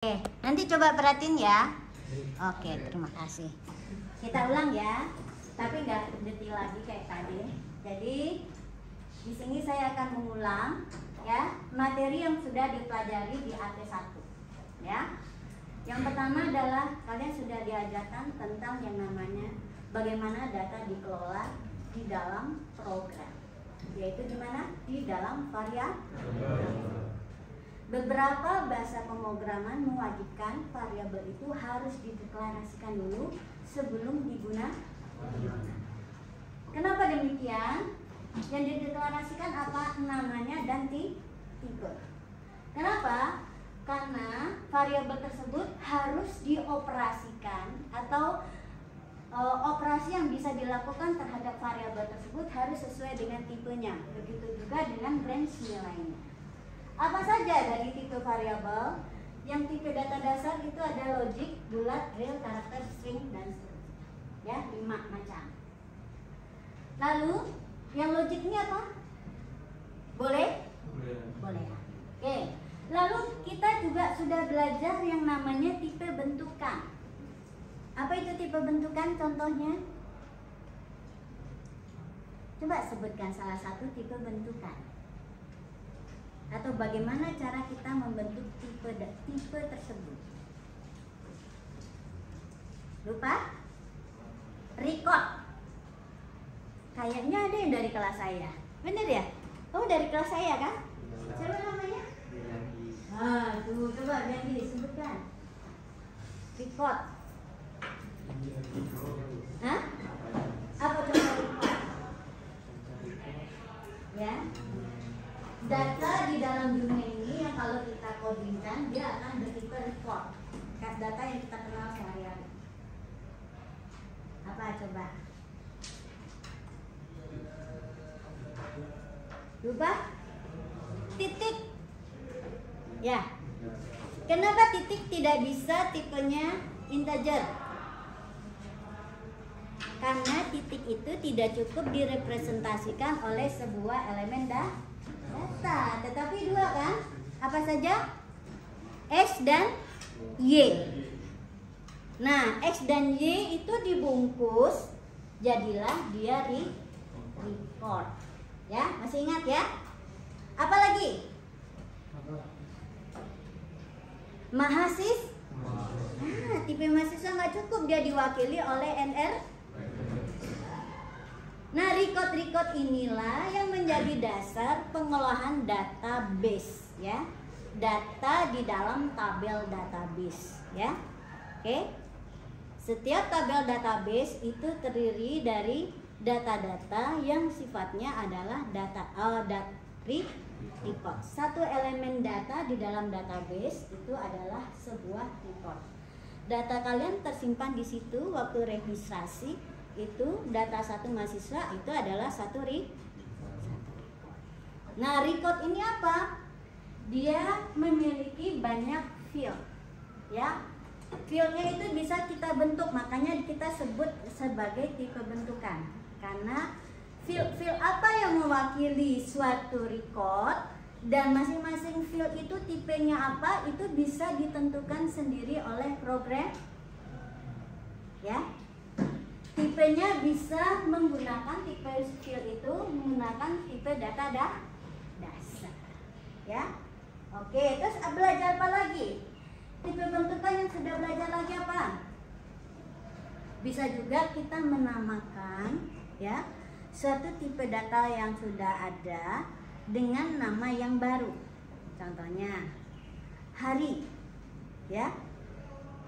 Oke, nanti coba perhatiin ya. Oke, terima kasih. Kita ulang ya, tapi nggak detail lagi kayak tadi. Jadi di sini saya akan mengulang ya materi yang sudah dipelajari di AT1 ya. Yang pertama adalah kalian sudah diajarkan tentang yang namanya bagaimana data dikelola di dalam program, yaitu di mana? Di dalam variabel. Beberapa bahasa pemrograman mewajibkan variabel itu harus dideklarasikan dulu sebelum digunakan. Kenapa demikian? Yang dideklarasikan apa namanya dan tipe. Kenapa? Karena variabel tersebut harus dioperasikan atau operasi yang bisa dilakukan terhadap variabel tersebut harus sesuai dengan tipenya. Begitu juga dengan range nilainya. Apa saja dari tipe variabel? Yang tipe data dasar itu ada logik, bulat, real, karakter, string, dan seterusnya. Ya, 5 macam. Lalu, yang logik ini apa? Boleh? Boleh. Oke. Lalu kita juga sudah belajar yang namanya tipe bentukan. Apa itu tipe bentukan? Contohnya? Coba sebutkan salah satu tipe bentukan. Atau bagaimana cara kita membentuk tipe tersebut? Lupa? Record. Kayaknya ada yang dari kelas saya. Bener ya? Oh, dari kelas saya kan? Siapa namanya? Tuh, coba Bianti disebutkan. Record. Hah? Apa coba record? Ya. Data di dalam dunia ini yang kalau kita codingkan dia akan bertipe record. Data yang kita kenal sehari-hari. Apa coba? Lupa? Titik. Ya. Kenapa titik tidak bisa tipenya integer? Karena titik itu tidak cukup direpresentasikan oleh sebuah elemen data, tetapi dua kan? Apa saja? X dan Y. Nah, X dan Y itu dibungkus, jadilah dia record. Ya, masih ingat ya? Apa lagi? Mahasiswa. Nah, tipe mahasiswa nggak cukup, dia diwakili oleh NR. Nah, record inilah yang menjadi dasar pengolahan database ya. Data di dalam tabel database ya. Oke. Setiap tabel database itu terdiri dari data-data yang sifatnya adalah record. Satu elemen data di dalam database itu adalah sebuah record. Data kalian tersimpan di situ waktu registrasi. Itu data satu mahasiswa itu adalah satu record. Nah, record ini apa? Dia memiliki banyak field ya. Fieldnya itu bisa kita bentuk, makanya kita sebut sebagai tipe bentukan. Karena field apa yang mewakili suatu record dan masing-masing field itu tipenya apa itu bisa ditentukan sendiri oleh program ya. Tipenya bisa menggunakan tipe field itu menggunakan tipe data dasar ya. Oke, terus belajar apa lagi? Tipe bentukan yang sudah belajar lagi apa? Bisa juga kita menamakan ya suatu tipe data yang sudah ada dengan nama yang baru. Contohnya hari ya.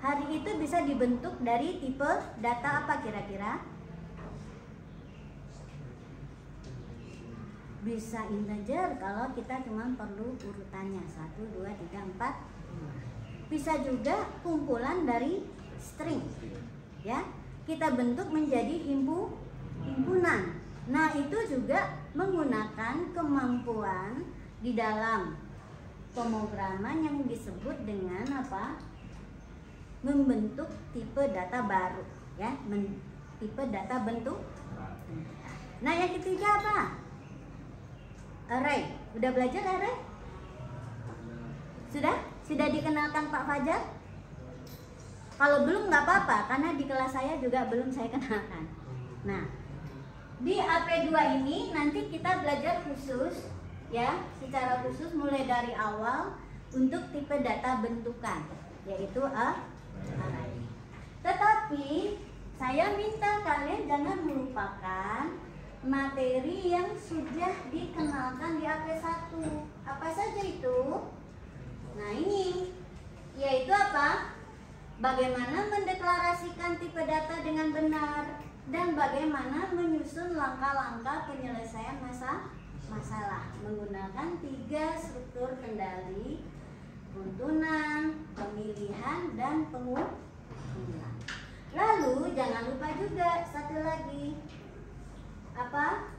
Hari itu bisa dibentuk dari tipe data apa kira-kira? Bisa integer kalau kita cuma perlu urutannya 1, 2, 3, 4, 5. Bisa juga kumpulan dari string ya. Kita bentuk menjadi himpunan. Nah, itu juga menggunakan kemampuan di dalam pemrograman yang disebut dengan apa? Membentuk tipe data baru ya, tipe data bentuk. Nah, yang ketiga apa? Array. Udah belajar array? Sudah? Sudah dikenalkan Pak Fajar? Kalau belum nggak apa-apa, karena di kelas saya juga belum saya kenalkan. Nah, di AP2 ini nanti kita belajar khusus ya, secara khusus mulai dari awal untuk tipe data bentukan, yaitu array. Tetapi saya minta kalian jangan melupakan materi yang sudah dikenalkan di AP1. Apa saja itu? Nah, ini yaitu apa? Bagaimana mendeklarasikan tipe data dengan benar dan bagaimana menyusun langkah-langkah penyelesaian masalah menggunakan 3 struktur kendali: runtunan, pemilihan, dan pengumpulan. Lalu jangan lupa juga satu lagi, apa?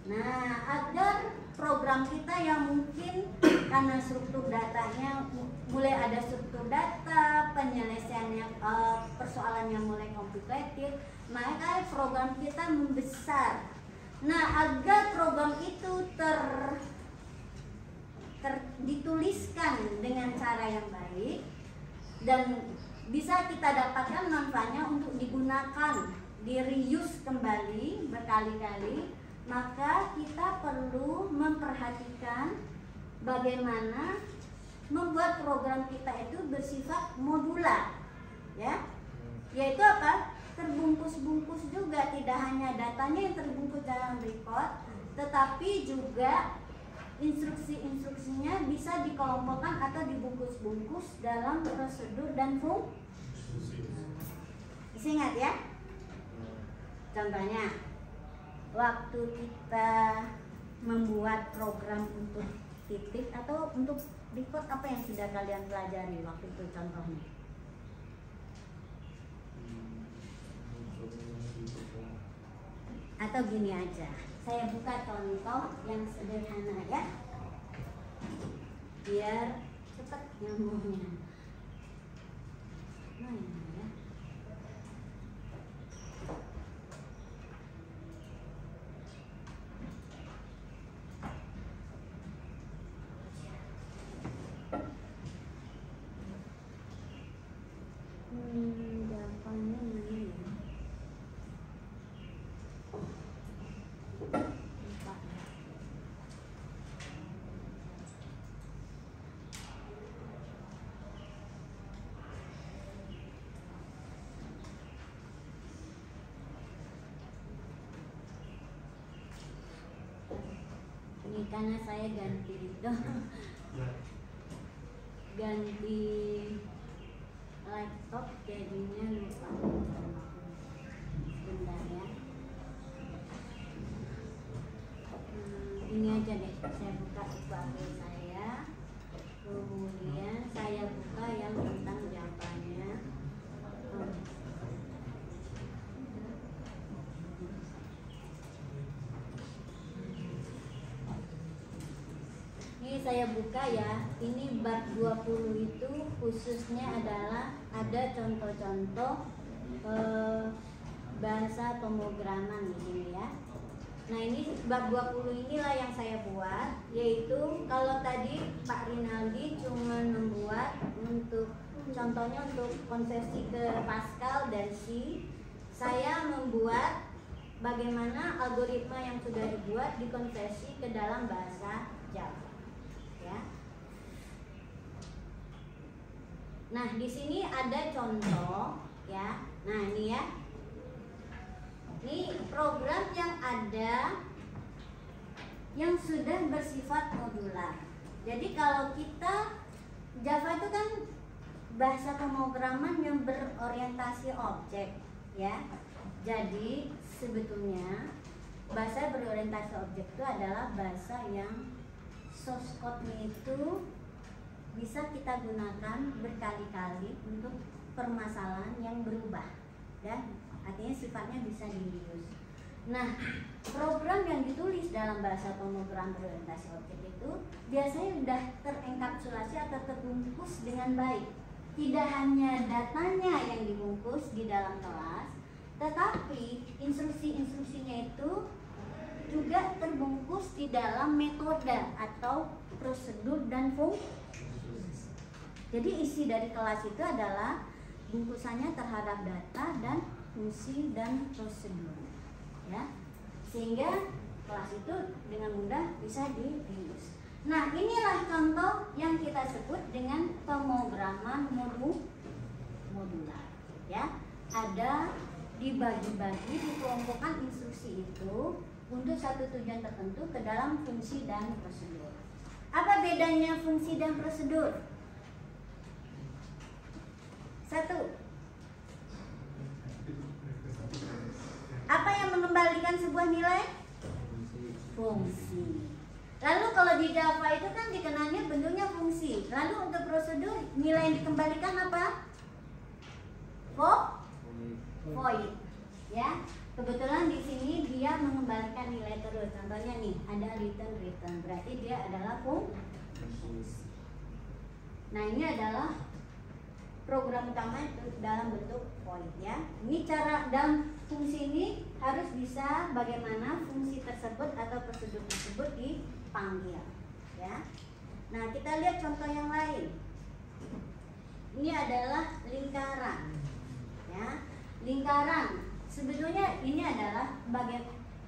Nah, agar program kita yang mungkin karena struktur datanya mulai ada struktur data, penyelesaiannya persoalannya mulai komplikated, maka program kita membesar. Nah, agar program itu dituliskan dengan cara yang baik dan bisa kita dapatkan manfaatnya untuk digunakan, di-reuse kembali berkali-kali, maka kita perlu memperhatikan bagaimana membuat program kita itu bersifat modular, ya, yaitu apa? Terbungkus-bungkus juga, tidak hanya datanya yang terbungkus dalam record, tetapi juga instruksi-instruksinya bisa dikelompokkan atau dibungkus-bungkus dalam prosedur dan fungsi. Ingat ya, contohnya waktu kita membuat program untuk titik atau untuk record, apa yang sudah kalian pelajari waktu itu contohnya? Atau gini aja, saya buka contoh yang sederhana ya, biar cepat nyambungnya. Nah, ini ya. Jawabannya mana ya? Ini karena saya ganti itu, ganti laptop jadinya lupa. Bentar ya. Ini aja deh, saya buka HP saya, kemudian saya buka yang tentang jawabannya. Ini saya buka ya, ini bab 20 itu khususnya adalah ada contoh-contoh bahasa pemrograman di sini ya. Nah, ini bab 20 inilah yang saya buat, yaitu kalau tadi Pak Rinaldi cuma membuat untuk contohnya untuk konversi ke Pascal dan C, saya membuat bagaimana algoritma yang sudah dibuat dikonversi ke dalam bahasa Java. Ya. Nah, di sini ada contoh ya. Nah, ini ya. Ini program yang ada yang sudah bersifat modular. Jadi kalau kita Java itu kan bahasa pemrograman yang berorientasi objek ya. Jadi sebetulnya bahasa berorientasi objek itu adalah bahasa yang source code-nya itu bisa kita gunakan berkali-kali untuk permasalahan yang berubah ya, artinya sifatnya bisa di-reuse. Nah, program yang ditulis dalam bahasa pemrograman berorientasi objek itu biasanya sudah terenkapsulasi atau terbungkus dengan baik. Tidak hanya datanya yang dibungkus di dalam kelas, tetapi instruksi-instruksinya itu juga terbungkus di dalam metode atau prosedur dan fungsi. Jadi isi dari kelas itu adalah bungkusannya terhadap data dan fungsi dan prosedur, ya, sehingga kelas itu dengan mudah bisa diurus. Nah, inilah contoh yang kita sebut dengan pemrograman modular, ya. Ada dibagi-bagi, dikelompokkan instruksi itu untuk satu tujuan tertentu ke dalam fungsi dan prosedur. Apa bedanya fungsi dan prosedur? Satu, apa yang mengembalikan sebuah nilai? Fungsi. Lalu kalau di Java itu kan dikenalnya bentuknya fungsi. Lalu untuk prosedur nilai yang dikembalikan apa? Void. Ya. Kebetulan di sini dia mengembalikan nilai terus. Contohnya nih, ada return. Berarti dia adalah fungsi. Nah, ini adalah program utama itu dalam bentuk void, ya. Ini cara dalam fungsi ini harus bisa bagaimana fungsi tersebut atau prosedur tersebut dipanggil, ya. Nah, kita lihat contoh yang lain. Ini adalah lingkaran, ya. Lingkaran sebetulnya ini adalah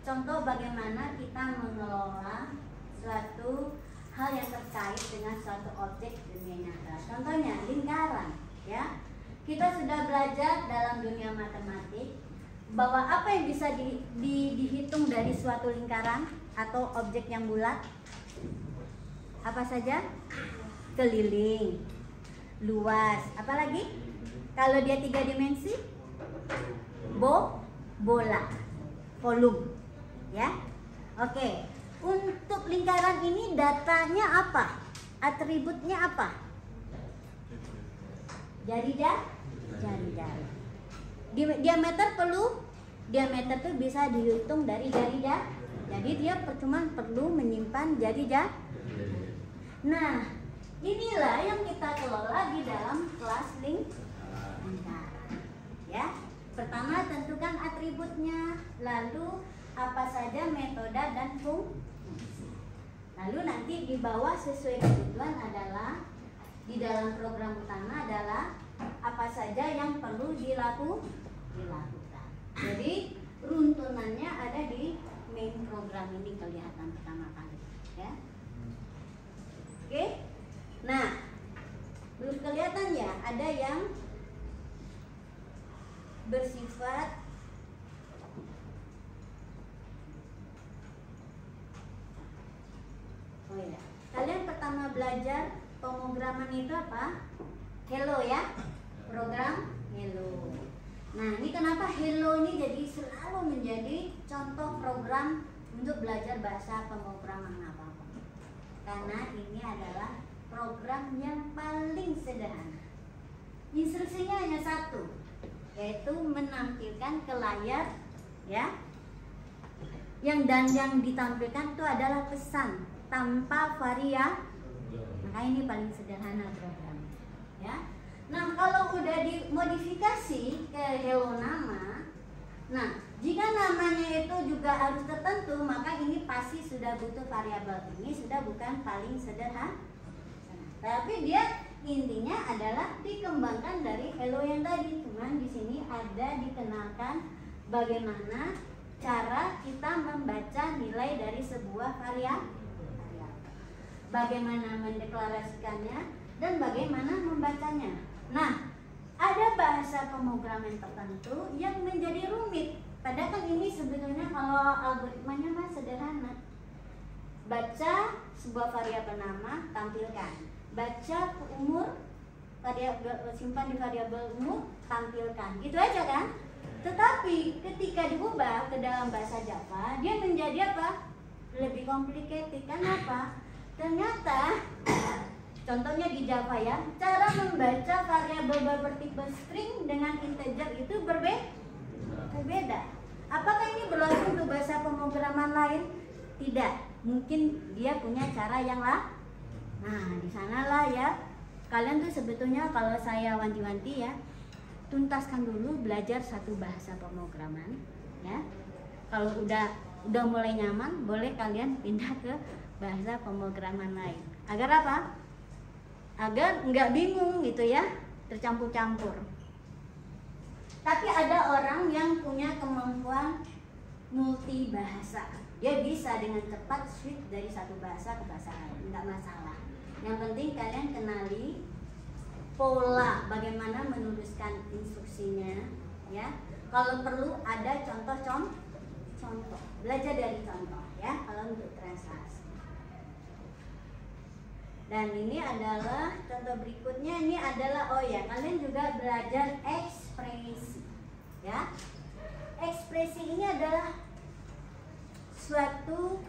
contoh bagaimana kita mengelola suatu hal yang terkait dengan suatu objek dunia nyata. Contohnya lingkaran, ya. Kita sudah belajar dalam dunia matematik bahwa apa yang bisa dihitung dari suatu lingkaran atau objek yang bulat? Apa saja? Keliling, luas, apalagi? Kalau dia 3 dimensi? Bola, volume, ya. Oke. Untuk lingkaran ini datanya apa? Atributnya apa? Jari-jari. Diameter tuh bisa dihitung dari jari-jari. Jadi dia cuma perlu menyimpan jari-jari. Nah, inilah yang kita kelola di dalam kelas lingkaran, ya. Pertama tentukan atributnya, lalu apa saja metode dan fungsi. Lalu nanti di bawah sesuai kebutuhan adalah di dalam program utama adalah apa saja yang perlu dilakukan. Jadi runtunannya ada di main program ini kelihatan pertama kali, ya. Oke. Nah, belum kelihatan ya, ada yang bersifat kalian pertama belajar pemrograman itu apa? Hello, ya. Program Hello. Nah, ini kenapa Hello ini jadi selalu menjadi contoh program untuk belajar bahasa pemrograman apapun. Karena ini adalah program yang paling sederhana. Instruksinya hanya satu, yaitu menampilkan ke layar, ya. Yang ditampilkan itu adalah pesan tanpa variasi. Maka ini paling sederhana program, ya. Nah, kalau udah dimodifikasi ke hello nama, nah jika namanya itu juga harus tertentu, maka ini pasti sudah butuh variabel. Ini sudah bukan paling sederhana, tapi dia intinya adalah dikembangkan dari hello yang tadi. Cuman di sini ada dikenalkan bagaimana cara kita membaca nilai dari sebuah variabel, bagaimana mendeklarasikannya dan bagaimana membacanya. Nah, ada bahasa pemrograman tertentu yang menjadi rumit. Padahal kan ini sebetulnya kalau algoritmanya mah sederhana. Baca sebuah variabel nama, tampilkan. Baca umur, simpan di variabel umur, tampilkan. Gitu aja kan? Tetapi ketika diubah ke dalam bahasa Java, dia menjadi apa? Lebih complicated. Kenapa? Ternyata contohnya di Java, ya, cara membaca variabel bertipe string dengan integer itu berbeda. Apakah ini berlaku untuk bahasa pemrograman lain? Tidak. Mungkin dia punya cara yang lain. Nah, di sanalah ya. Kalian tuh sebetulnya kalau saya wanti-wanti ya, tuntaskan dulu belajar satu bahasa pemrograman, ya. Kalau udah mulai nyaman, boleh kalian pindah ke bahasa pemrograman lain. Agar apa? agar nggak bingung gitu ya, tercampur-campur. Tapi ada orang yang punya kemampuan multi bahasa, dia bisa dengan cepat switch dari satu bahasa ke bahasa lain, nggak masalah. Yang penting kalian kenali pola bagaimana menuliskan instruksinya, ya. Kalau perlu ada contoh, belajar dari contoh ya kalau untuk translasi. Dan ini adalah contoh berikutnya, ini adalah kalian juga belajar ekspresi ya. Ekspresi ini adalah suatu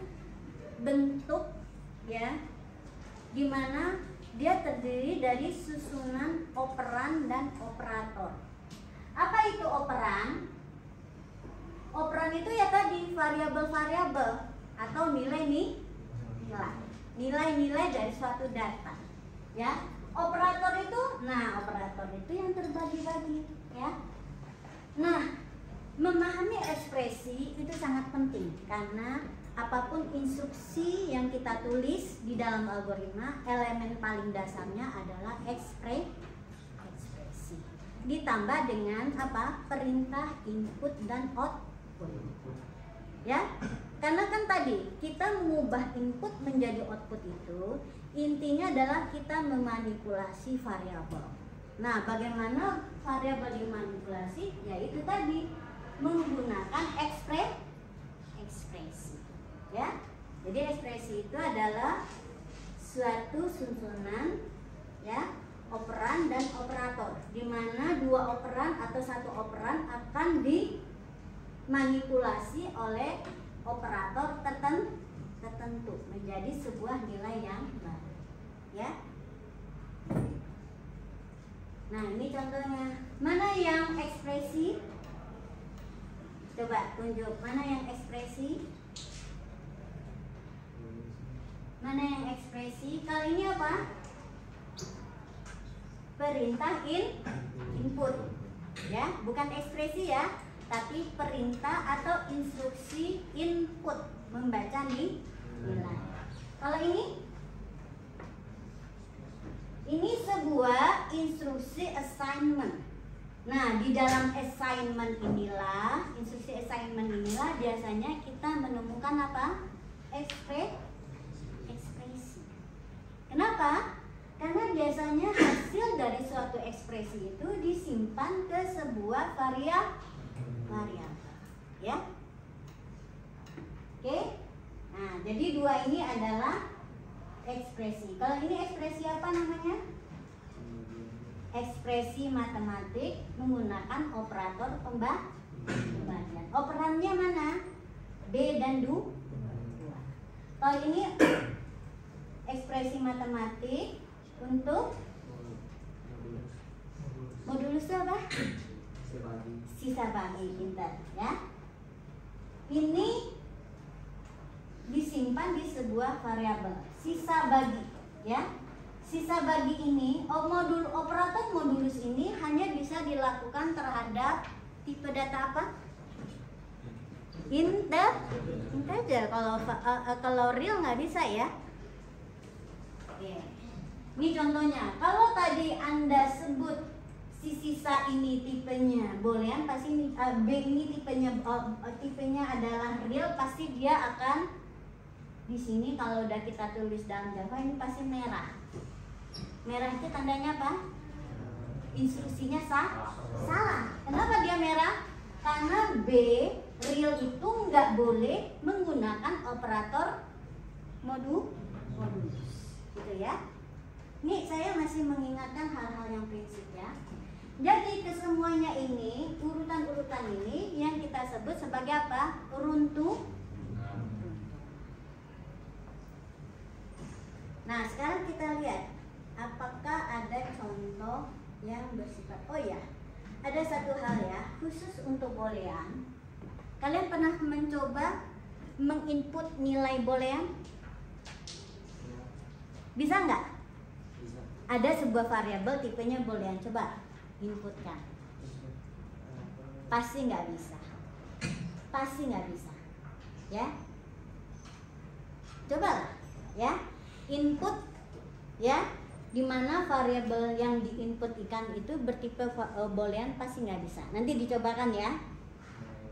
bentuk ya, dimana dia terdiri dari susunan operan dan operator. Apa itu operan? Operan itu ya tadi variabel-variabel atau nilai-nilai dari suatu data ya. Operator itu yang terbagi-bagi ya. Nah, memahami ekspresi itu sangat penting karena apapun instruksi yang kita tulis di dalam algoritma, elemen paling dasarnya adalah ekspresi. Ditambah dengan apa? Perintah input dan output. Ya. Karena kan tadi kita mengubah input menjadi output itu intinya adalah kita memanipulasi variabel. Nah, bagaimana variabel dimanipulasi? Yaitu tadi menggunakan ekspresi. Ya. Jadi ekspresi itu adalah suatu susunan ya, operan dan operator, di mana dua operan atau satu operan akan dimanipulasi oleh operator tertentu menjadi sebuah nilai yang baru ya. Nah, ini contohnya. Mana yang ekspresi? Coba tunjuk mana yang ekspresi. Mana yang ekspresi? Kali ini apa? Perintah input ya, bukan ekspresi ya, tapi perintah atau instruksi input membaca nilai. Kalau ini sebuah instruksi assignment. Nah, di dalam instruksi assignment inilah biasanya kita menemukan apa? Ekspresi. Kenapa? Karena biasanya hasil dari suatu ekspresi itu disimpan ke sebuah variabel, ya. Oke. Nah, jadi dua ini adalah ekspresi. Kalau ini ekspresi apa namanya? Ekspresi matematik menggunakan operator pembagian. Operannya mana? B dan 2. Kalau ini ekspresi matematik untuk modulus apa? Sisa bagi, pintar ya. Ini disimpan di sebuah variabel sisa bagi ya. Sisa bagi ini operator modulus ini hanya bisa dilakukan terhadap tipe data apa? Integer. Kalau real nggak bisa ya. Oke. Ini contohnya. Kalau tadi Anda sebut si sisa ini tipenya boolean, pasti B ini tipenya adalah real, pasti dia akan di sini kalau udah kita tulis dalam Java ini pasti merah. Merah itu tandanya apa? Instruksinya salah. Kenapa dia merah? Karena B real itu nggak boleh menggunakan operator modulus, gitu ya. Ini saya masih mengingatkan hal-hal yang prinsip ya. Jadi kesemuanya ini, urutan-urutan ini yang kita sebut sebagai apa? Runtuh. Nah, sekarang kita lihat apakah ada contoh yang bersifat ada satu hal ya, khusus untuk boolean. Kalian pernah mencoba menginput nilai boolean? Bisa nggak? Bisa. Ada sebuah variabel tipenya boolean, coba inputkan. Pasti nggak bisa. Ya. Coba lah ya. Input ya Dimana variabel yang diinputikan itu bertipe boolean pasti nggak bisa. Nanti dicobakan ya.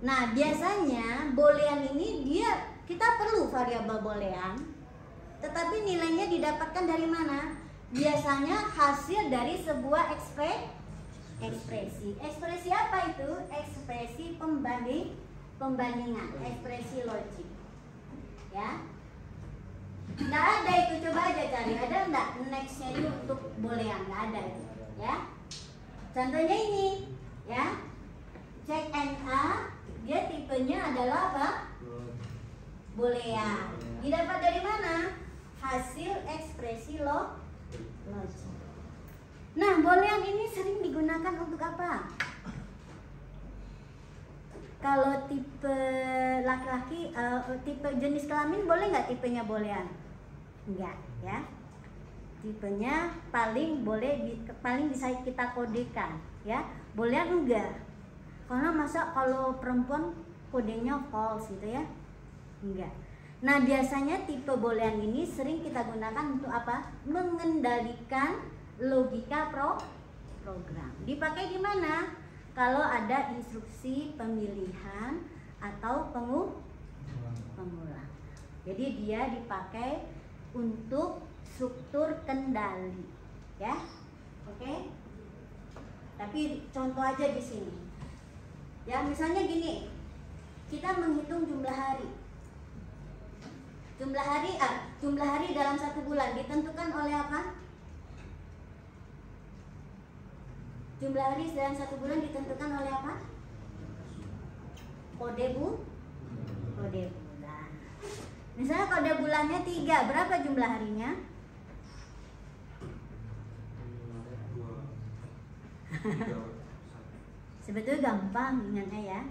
Nah biasanya boolean ini kita perlu variabel boolean, tetapi nilainya didapatkan dari mana? Biasanya hasil dari sebuah ekspresi. Ekspresi apa itu? Ekspresi pembandingan, ekspresi logik. Ya. Nggak ada itu, coba aja cari. Ada nggak nextnya itu untuk boolean? Nggak ada itu, ya. Contohnya ini, ya. Cek NA, dia tipenya adalah apa? Boolean. Didapat dari mana? Hasil ekspresi logik. Nah, boolean ini sering digunakan untuk apa? Kalau tipe laki-laki, tipe jenis kelamin boleh nggak tipenya boolean? Enggak, ya. Tipenya paling bisa kita kodekan, ya. Boolean enggak. Karena masa kalau perempuan kodenya false gitu ya? Enggak. Nah, biasanya tipe boolean ini sering kita gunakan untuk apa? Mengendalikan logika program. Dipakai di mana? Kalau ada instruksi pemilihan atau pengulang. Jadi dia dipakai untuk struktur kendali, ya. Oke. Tapi contoh aja di sini. Ya, misalnya gini. Kita menghitung jumlah hari. Jumlah hari dalam 1 bulan ditentukan oleh apa? Jumlah hari dalam 1 bulan ditentukan oleh apa? Kode bulan. Misalnya kode bulannya 3, berapa jumlah harinya? Sebetulnya gampang ingatnya ya.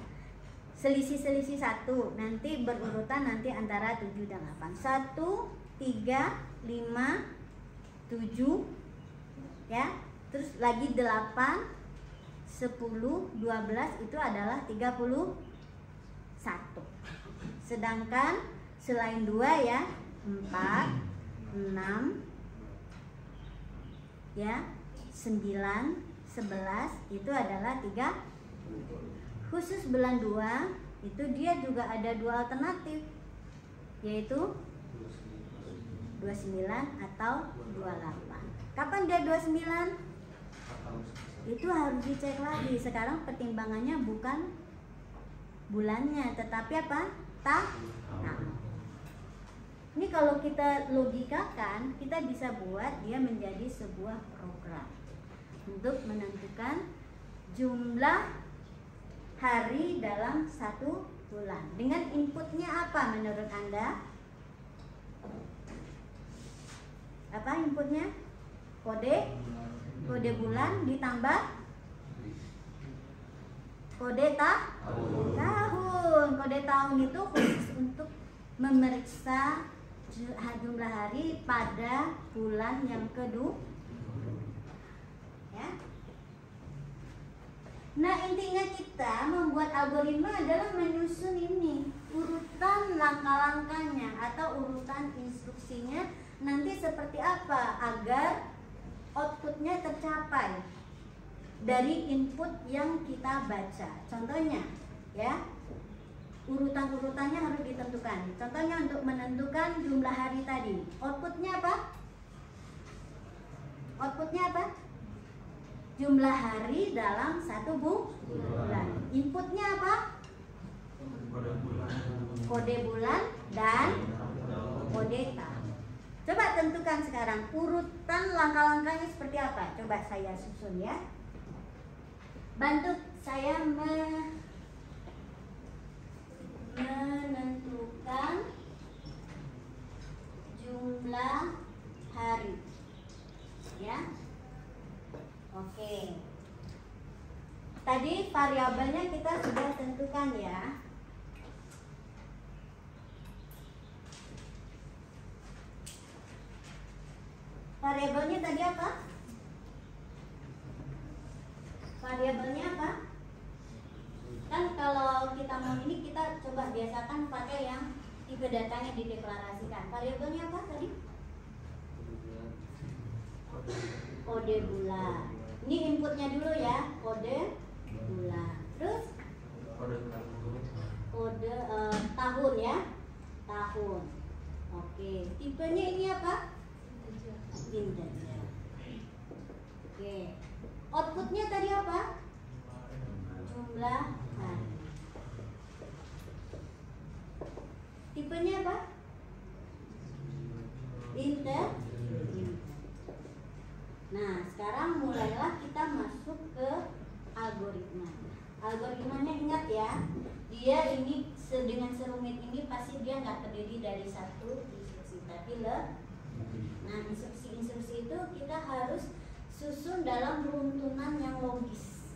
Selisih 1, nanti berurutan nanti antara 7 dan 8. 1, 3, 5, 7, ya. Terus lagi 8, 10, 12 itu adalah 31. Sedangkan selain 2 ya, 4, 6, ya, 9, 11 itu adalah 3. Khusus bulan 2 itu dia juga ada 2 alternatif, yaitu 29 atau 28. Kapan dia 29? Itu harus dicek lagi. Sekarang pertimbangannya bukan bulannya, tetapi apa? Tahun. Ini kalau kita logikakan, kita bisa buat dia menjadi sebuah program untuk menentukan jumlah hari dalam 1 bulan. Dengan inputnya apa menurut Anda? Apa inputnya? Kode bulan ditambah kode tahun. Kode tahun itu khusus untuk memeriksa jumlah hari pada bulan yang kedua, ya. Nah, intinya kita membuat algoritma adalah menyusun ini urutan langkah-langkahnya atau urutan instruksinya nanti seperti apa agar outputnya tercapai dari input yang kita baca. Contohnya, ya, urutan-urutannya harus ditentukan. Contohnya untuk menentukan jumlah hari tadi, outputnya apa? Outputnya apa? Jumlah hari dalam 1 bulan. Inputnya apa? Kode bulan dan kode tahun. Coba tentukan sekarang urutan langkah-langkahnya seperti apa. Coba saya susun ya. Bantu saya menentukan jumlah hari, ya. Oke. Tadi variabelnya kita sudah tentukan ya. Variabelnya tadi apa? Variabelnya apa? Kan kalau kita mau ini kita coba biasakan pakai yang tipe datanya dideklarasikan. Variabelnya apa tadi? kode bulan. Ini inputnya dulu ya, kode bulan. Terus kode tahun ya, tahun. Oke, tipenya ini apa? Integer. Oke, outputnya tadi apa? Jumlah hari. Tipenya apa? Integer. Nah, sekarang mulailah kita masuk ke algoritma. Algoritmanya ingat ya, dia ini dengan serumit ini pasti dia nggak terdiri dari satu instruksi, tapi nah, instruksi-instruksi itu kita harus susun dalam runtunan yang logis.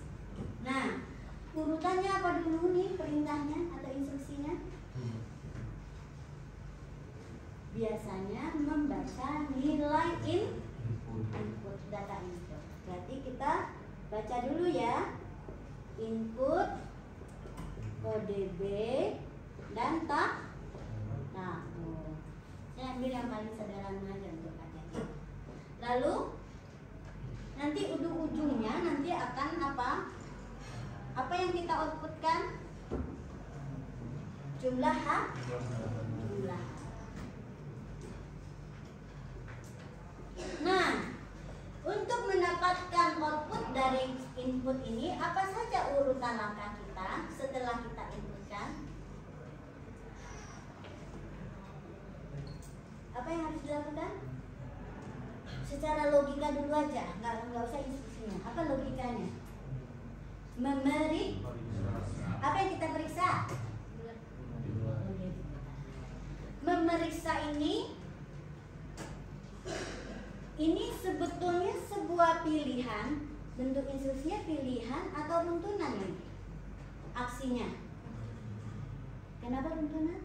Nah, urutannya apa dulu nih perintahnya atau instruksinya? Biasanya membaca nilai input data input. Berarti kita baca dulu ya, input kode B dan tahun. Saya ambil yang paling sederhana aja untuk kalian. Lalu nanti ujung-ujungnya nanti akan apa? Apa yang kita outputkan? Jumlah jumlah. Nah, untuk mendapatkan output dari input ini, apa saja urutan langkah kita setelah kita inputkan? Apa yang harus dilakukan? Secara logika dulu aja, nggak usah instruksinya. Apa logikanya? Apa yang kita periksa? Memeriksa ini sebetulnya sebuah pilihan, bentuk instruksinya pilihan atau runtunan ini aksinya. Kenapa runtunan?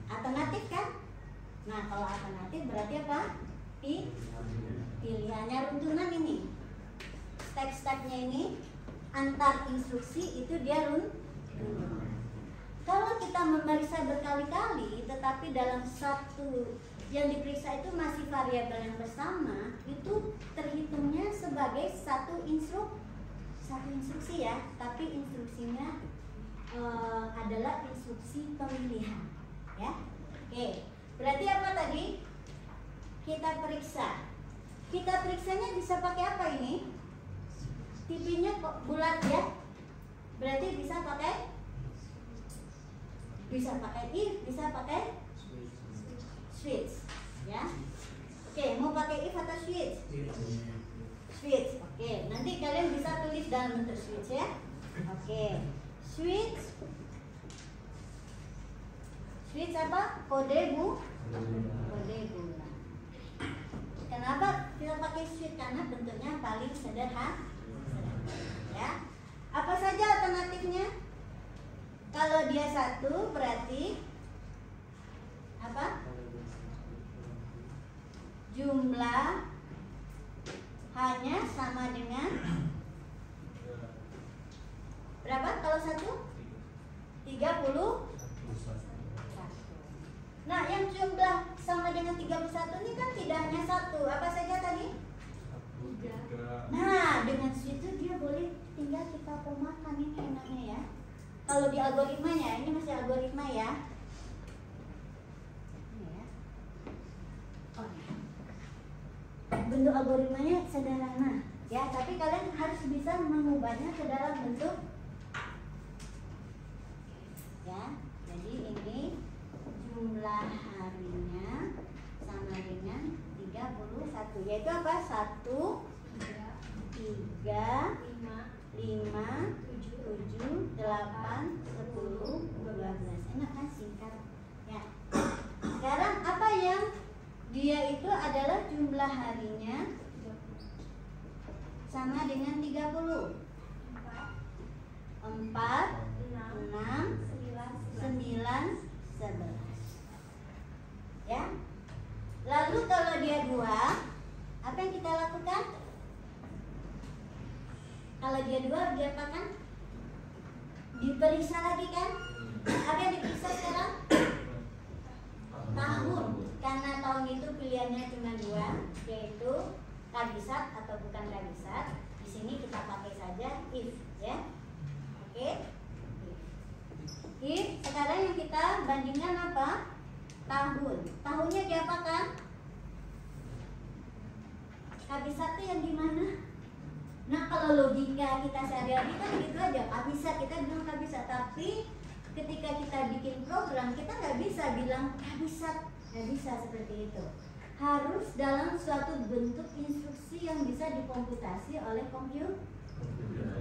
Alternatif kan? Nah, kalau alternatif berarti apa? Pilihannya. Runtunan ini, step-stepnya ini antar instruksi itu dia runtunan. Kalau kita memeriksa berkali-kali, tetapi dalam satu yang diperiksa itu masih variabel yang bersama, itu terhitungnya sebagai satu instruksi ya, tapi instruksinya adalah instruksi pemilihan, ya. Oke, berarti apa tadi? Kita periksa. Kita periksanya bisa pakai apa ini? Tipenya kok bulat ya? Berarti bisa pakai if, bisa pakai switch, ya. Oke, mau pakai if atau switch? Switch. Oke, nanti kalian bisa tulis dalam bentuk switch ya. Oke, switch apa? Kode bulan. Kenapa kita pakai switch? Karena bentuknya paling sederhana, ya. Apa saja alternatifnya? Kalau dia satu berarti apa? Jumlah hanya sama dengan berapa kalau satu? 31. Nah, yang jumlah sama dengan 31 ini kan tidak hanya satu. Apa saja tadi? 3. Nah, dengan situ dia boleh tinggal kita komakan, ini enaknya ya. Kalau di algoritmanya, ini masih algoritma ya. Bentuk algoritmanya sederhana, ya. Tapi kalian harus bisa mengubahnya ke dalam bentuk, ya. Jadi ini jumlah harinya sama dengan 31, yaitu apa? 1, 3, 5, 7, 8, 10, 12. Enak kan, singkat ya. Sekarang apa yang dia itu adalah jumlah harinya sama dengan 30. 4, 6, 9, 11. Ya. Lalu kalau dia 2, apa yang kita lakukan? Kalau dia 2, dia apa kan? Diperiksa lagi kan? Apa yang diperiksa sekarang? Tahun. Karena tahun itu pilihannya cuma dua, yaitu kabisat atau bukan kabisat. Di sini kita pakai saja if, ya. Oke. If. Sekarang yang kita bandingkan apa? Tahun. Tahunnya diapakan? Kabisat itu yang di mana? Nah, kalau logika kita sehari-hari kan gitu aja, kabisat, kita bilang kabisat. Tapi ketika kita bikin program, kita nggak bisa bilang kabisat, nggak bisa seperti itu. Harus dalam suatu bentuk instruksi yang bisa dikomputasi oleh komputer.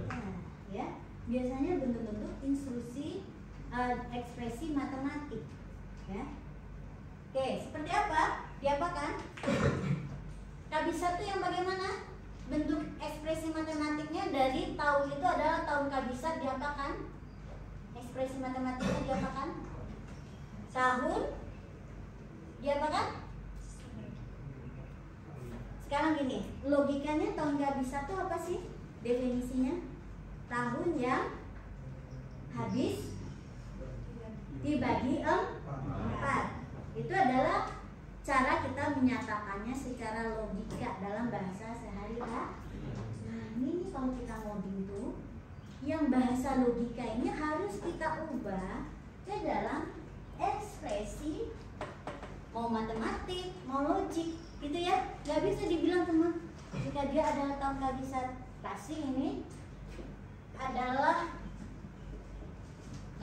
Nah, ya, biasanya bentuk-bentuk instruksi ekspresi matematik, ya. Oke, seperti apa? Diapakan? Kabisat itu yang bagaimana? Bentuk ekspresi matematiknya dari tahun itu adalah tahun kabisat, diapakan? Ekspresi matematiknya diapakan? Tahun, diapakan? Sekarang gini, logikanya tahun kabisat itu apa sih? Definisinya tahun yang habis dibagi 4. Itu adalah cara kita menyatakannya secara logika dalam bahasa sehari-hari. Nah, ini kalau kita ngoding tuh, yang bahasa logika ini harus kita ubah ke dalam ekspresi mau matematik, mau logik, gitu ya. Gak bisa dibilang teman, jika dia adalah tahun kabisat, pasti ini adalah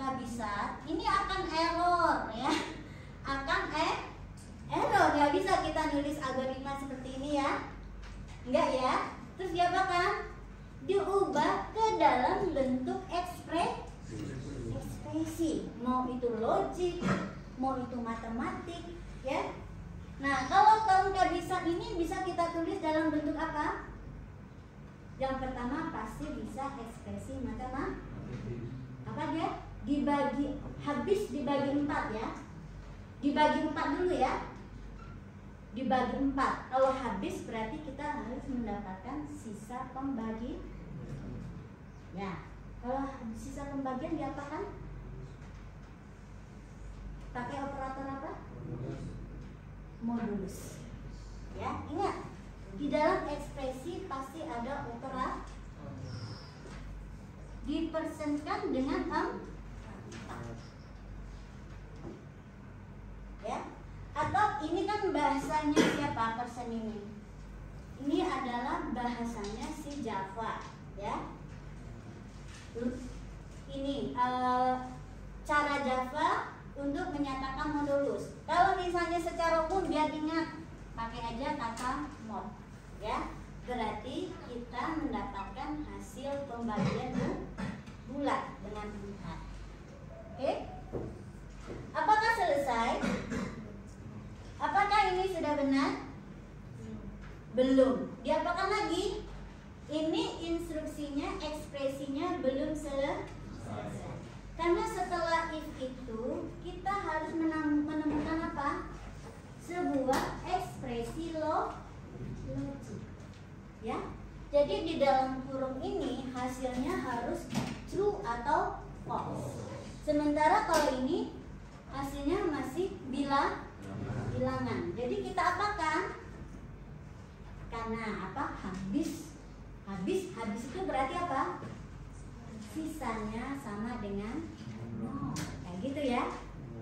kabisat, ini akan error, ya. Akan error, nggak bisa kita nulis algoritma seperti ini, ya. Enggak, ya. Terus diapakan? Diubah ke dalam bentuk ekspresi, mau itu logik, mau itu matematik, ya. Nah, kalau tahun kabisat ini bisa kita tulis dalam bentuk apa? Yang pertama pasti bisa ekspresi matematik. Apa dia? Dibagi, habis dibagi 4, ya. Dibagi 4 dulu, ya. Dibagi 4. Kalau habis berarti kita harus mendapatkan sisa pembagi. Ya. Kalau sisa pembagian diapakan? Pakai operator apa? Modulus. Ya, ingat. Di dalam ekspresi pasti ada operator. Dipersenkan dengan 4. Ya. Atau ini kan bahasanya siapa persen ini? Ini adalah bahasanya si Java, ya. Ini cara Java untuk menyatakan modulus. Kalau misalnya secara umum biar ingat, pakai aja kata mod, ya. Berarti kita mendapatkan hasil pembagian bulat dengan 4. Oke? Apakah selesai? Apakah ini sudah benar? Belum. Diapakan lagi? Ini instruksinya, ekspresinya belum selesai. Karena setelah if itu kita harus menemukan apa? Sebuah ekspresi logik. Ya. Jadi di dalam kurung ini hasilnya harus true atau false. Sementara kalau ini hasilnya masih bilangan. Jadi kita apakan? Karena apa? Habis itu berarti apa? Sisanya sama dengan 0. Kayak gitu, ya.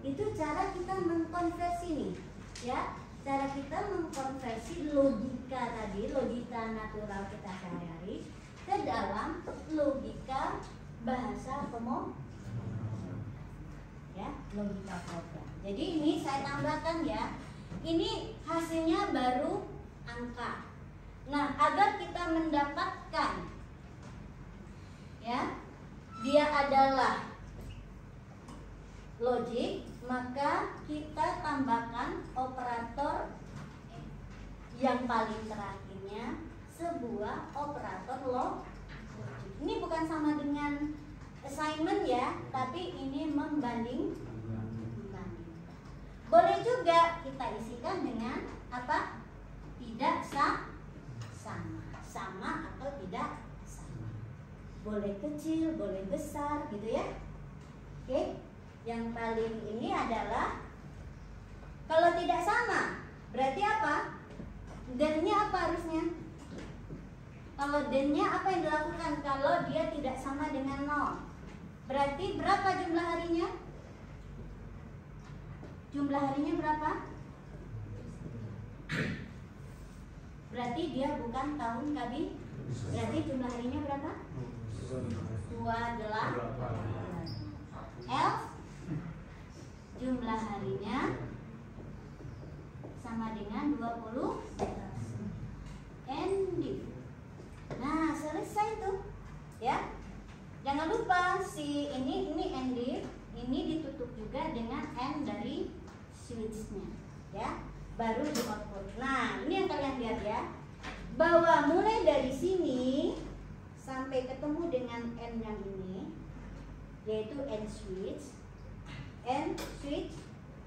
Itu cara kita mengkonversi nih, ya. Cara kita mengkonversi logika tadi, logika natural kita sehari-hari ke dalam logika bahasa pemrograman. Ya, logika program. Jadi ini saya tambahkan, ya. Ini hasilnya baru angka. Nah, agar kita mendapatkan, ya, dia adalah logik, maka kita tambahkan operator yang paling terakhirnya sebuah operator logik. Ini bukan sama dengan assignment, ya, tapi ini membandingkan. Boleh juga kita isikan dengan apa? Tidak sama atau tidak sama. Boleh kecil, boleh besar, gitu, ya. Oke. Yang paling ini adalah kalau tidak sama, Berarti apa? Then-nya apa harusnya? Kalau then-nya apa yang dilakukan kalau dia tidak sama dengan 0? Berarti berapa jumlah harinya? Jumlah harinya berapa? Berarti dia bukan tahun KB. Berarti jumlah harinya berapa? 28. Else jumlah harinya sama dengan 20 ND. Nah, selesai tuh. Ya. Jangan lupa si ini ND, ini ditutup juga dengan N dari switch-nya, ya. Baru di output. Nah, ini yang kalian lihat ya. Bahwa mulai dari sini sampai ketemu dengan N yang ini, yaitu N switch.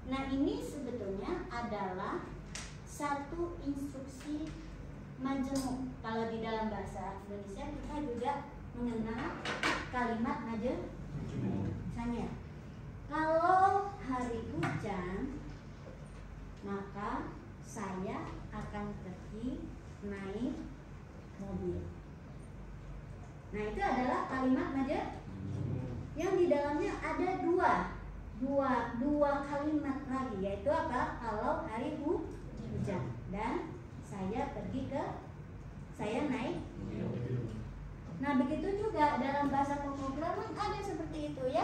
Nah, ini sebetulnya adalah satu instruksi majemuk. Kalau di dalam bahasa Indonesia kita juga mengenal kalimat majemuk. Misalnya, kalau hari hujan, maka saya akan pergi naik mobil. Nah, itu adalah kalimat majemuk yang di dalamnya ada dua kalimat lagi, yaitu apa? Kalau hari hujan dan saya naik. Nah, begitu juga dalam bahasa pemrograman ada seperti itu ya.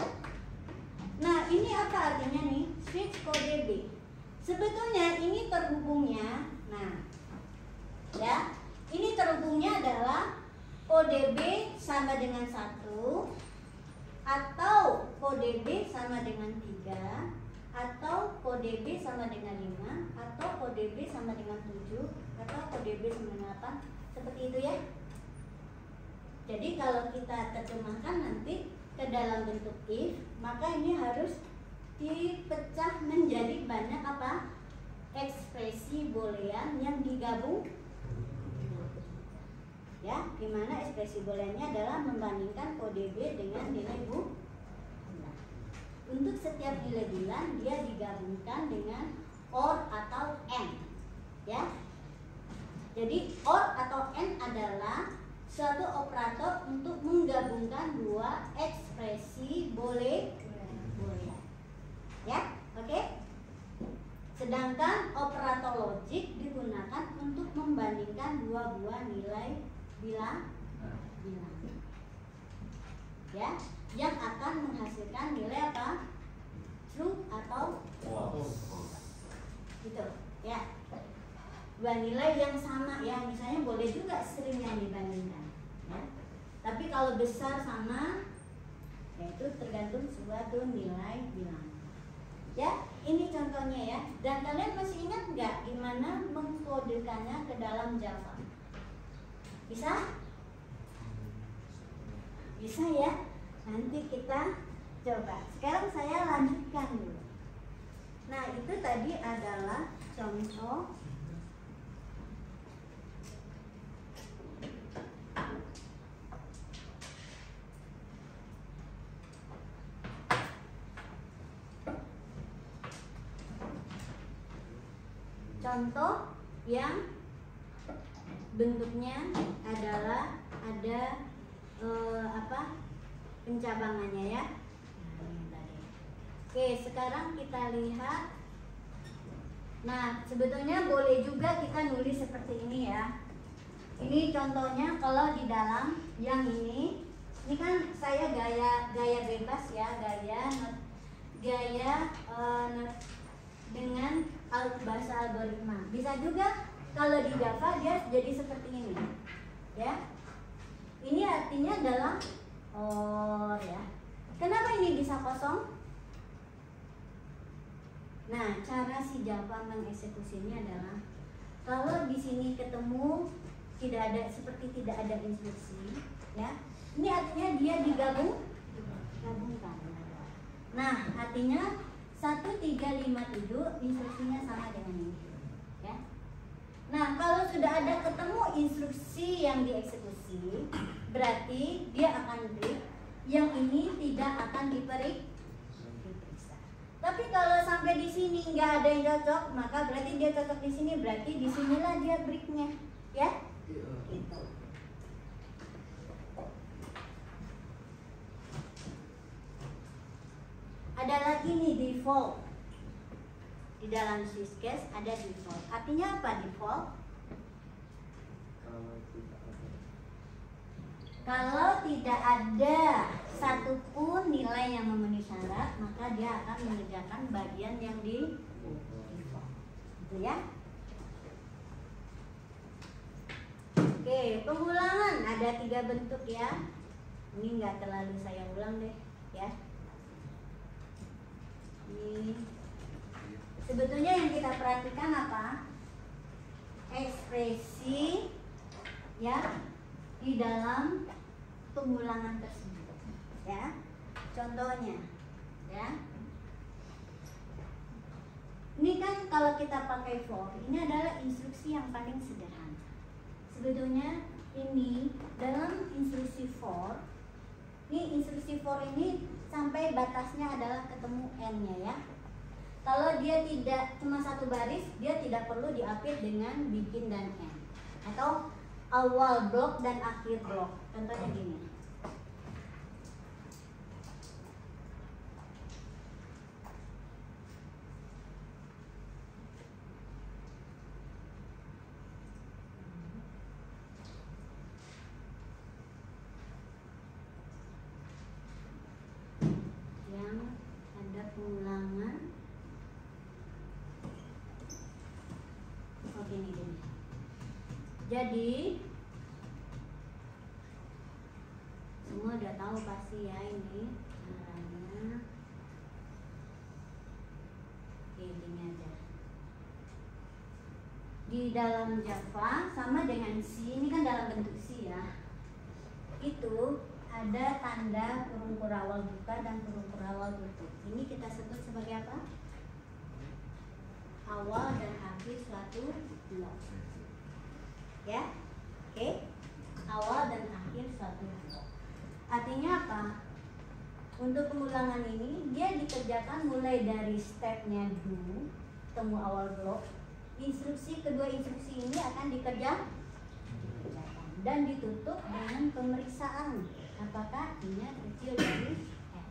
Nah, ini apa artinya nih? Switch kode B. Sebetulnya ini terhubungnya, nah, ya, ini terhubungnya adalah kode B sama dengan 1, atau kode B sama dengan 3, atau kode B sama dengan 5, atau kode B sama dengan 7, atau kode B sama dengan 8, seperti itu ya. Jadi kalau kita terjemahkan nanti ke dalam bentuk if, maka ini harus dipecah menjadi banyak apa? Ekspresi boolean yang digabung. Ya, dimana ekspresi booleannya adalah membandingkan kode B dengan nilai bulan. Untuk setiap nilai bulan dia digabungkan dengan OR atau AND. Ya. Jadi OR atau AND adalah suatu operator untuk menggabungkan dua ekspresi boolean. Ya, oke? Sedangkan operator logik digunakan untuk membandingkan dua buah nilai bilang. Ya, yang akan menghasilkan nilai apa? True atau false. Gitu, ya. Dua nilai yang sama ya, misalnya boleh juga seringnya dibandingkan. Ya. Tapi kalau besar sama, yaitu tergantung suatu nilai bilangan. Ya, ini contohnya ya. Dan kalian masih ingat nggak gimana mengkodekannya ke dalam Java? Bisa? Bisa ya. Nanti kita coba. Sekarang saya lanjutkan dulu. Nah, itu tadi adalah contoh yang bentuknya adalah ada pencabangannya ya. Oke, sekarang kita lihat. Nah, sebetulnya boleh juga kita nulis seperti ini ya. Ini contohnya kalau di dalam yang ini kan saya gaya bebas ya, gaya dengan bahasa algoritma. Bisa juga kalau di Java dia jadi seperti ini, ya. Ini artinya adalah OR ya. Kenapa ini bisa kosong? Nah, cara si Java mengeksekusinya adalah kalau di sini ketemu tidak ada instruksi, ya. Ini artinya dia digabungkan. Nah, artinya 1357 instruksinya sama dengan ini, ya. Nah, kalau sudah ada ketemu instruksi yang dieksekusi, berarti dia akan break. Yang ini tidak akan diperiksa. Tapi kalau sampai di sini nggak ada yang cocok, maka berarti dia cocok di sini, berarti di sinilah dia breaknya, ya? Gitu. Ada lagi nih default. Di dalam Swiss case ada default. Artinya apa default? Kalau tidak ada satupun nilai yang memenuhi syarat, maka dia akan mengerjakan bagian yang di default. Gitu ya. Oke, pengulangan ada 3 bentuk ya. Ini nggak terlalu saya ulang deh, ya. Ini sebetulnya yang kita perhatikan apa? Ekspresi ya di dalam pengulangan tersebut, ya. Contohnya, ya. Ini kan kalau kita pakai for, ini adalah instruksi yang paling sederhana. Sebetulnya ini dalam instruksi for, ini instruksi for ini sampai batasnya adalah ketemu n-nya ya. Kalau dia tidak cuma 1 baris, dia tidak perlu diapit dengan bikin dan n, atau awal blok dan akhir blok. Contohnya gini. Yang ada pengulangan. Oh gini. Jadi semua udah tahu pasti ya ini caranya. Gini aja. Di dalam Java sama dengan C, ini kan dalam bentuk C ya. Itu ada tanda kurung kurawal buka dan kurung kurawal tutup. Ini kita sebut sebagai apa? Awal dan akhir suatu blok. Ya, oke. Awal dan akhir suatu blok. Artinya apa? Untuk pengulangan ini dia dikerjakan mulai dari stepnya do, temu awal blok. Kedua instruksi ini akan dikerjakan dan ditutup dengan pemeriksaan apakah ini kecil dari n.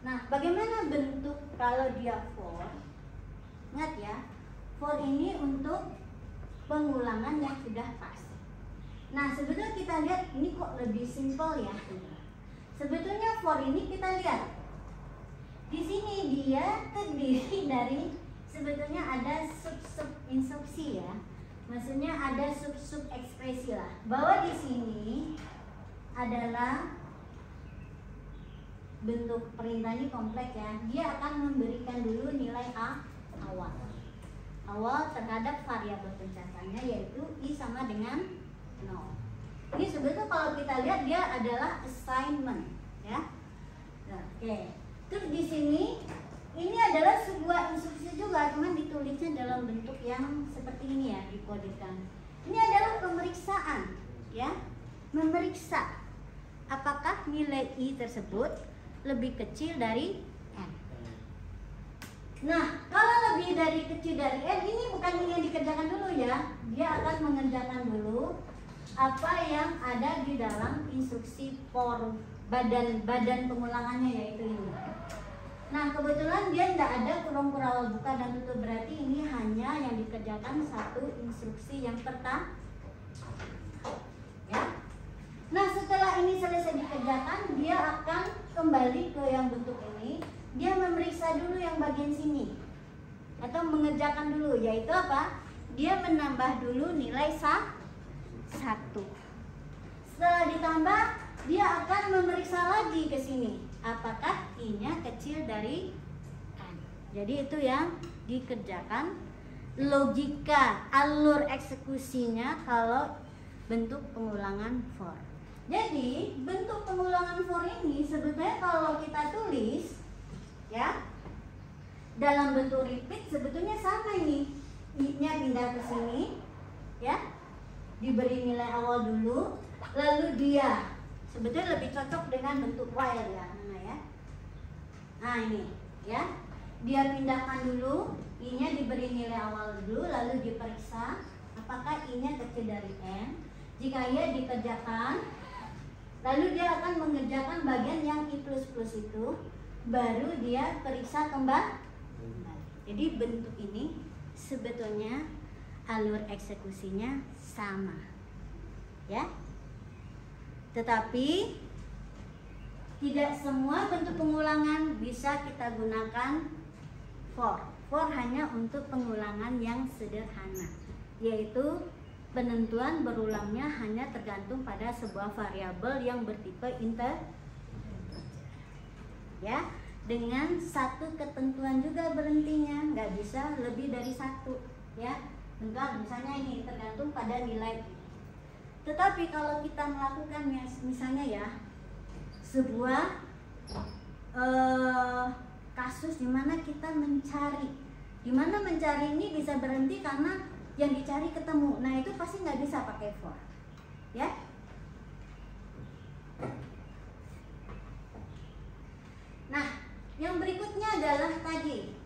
Nah, bagaimana bentuk kalau dia for? Ingat ya, for ini untuk pengulangan yang sudah pasti. Nah, sebetulnya kita lihat ini kok lebih simpel ya. Sebetulnya for ini kita lihat di sini dia terdiri dari sebetulnya ada sub instruksi ya. Maksudnya ada sub ekspresi lah. Bahwa di sini adalah bentuk perintahnya kompleks ya. Dia akan memberikan dulu nilai awal terhadap variabel pencatannya, yaitu i sama dengan 0. Ini sebetulnya kalau kita lihat dia adalah assignment ya. Nah, oke. Terus di sini ini adalah sebuah instruksi juga, cuman ditulisnya dalam bentuk yang seperti ini ya, dikodekan. Ini adalah pemeriksaan ya. Memeriksa apakah nilai i tersebut lebih kecil dari n. Nah, kalau lebih dari kecil dari n, ini bukan yang dikerjakan dulu ya. Dia akan mengerjakan dulu apa yang ada di dalam instruksi for badan pengulangannya, yaitu ini. Nah, kebetulan dia tidak ada kurung kurawal buka dan tutup, berarti ini hanya yang dikerjakan satu instruksi yang pertama ya. Nah, setelah ini selesai dikerjakan, dia akan kembali ke yang bentuk ini. Dia memeriksa dulu yang bagian sini atau mengerjakan dulu, yaitu apa? Dia menambah dulu nilai 1. Setelah ditambah, dia akan memeriksa lagi ke sini apakah i-nya kecil dari n. Jadi itu yang dikerjakan logika alur eksekusinya kalau bentuk pengulangan for. Jadi bentuk pengulangan for ini sebetulnya kalau kita tulis ya dalam bentuk repeat sebetulnya sama ini. I-nya pindah ke sini ya, diberi nilai awal dulu, lalu dia sebetulnya lebih cocok dengan bentuk while ya. Nah ini ya, dia pindahkan dulu, I-nya diberi nilai awal dulu, lalu diperiksa apakah I-nya kecil dari N. Jika iya dikerjakan, lalu dia akan mengerjakan bagian yang I++ itu, baru dia periksa kembali. Jadi bentuk ini sebetulnya alur eksekusinya sama, ya. Tetapi tidak semua bentuk pengulangan bisa kita gunakan for. For hanya untuk pengulangan yang sederhana, yaitu penentuan berulangnya hanya tergantung pada sebuah variabel yang bertipe integer, ya, dengan satu ketentuan juga berhentinya, nggak bisa lebih dari satu, ya. Bentar, misalnya ini tergantung pada nilai. Tetapi kalau kita melakukannya, misalnya ya, sebuah kasus di mana kita mencari, di mana mencari ini bisa berhenti karena yang dicari ketemu. Nah, itu pasti nggak bisa pakai for, ya. Nah, yang berikutnya adalah tadi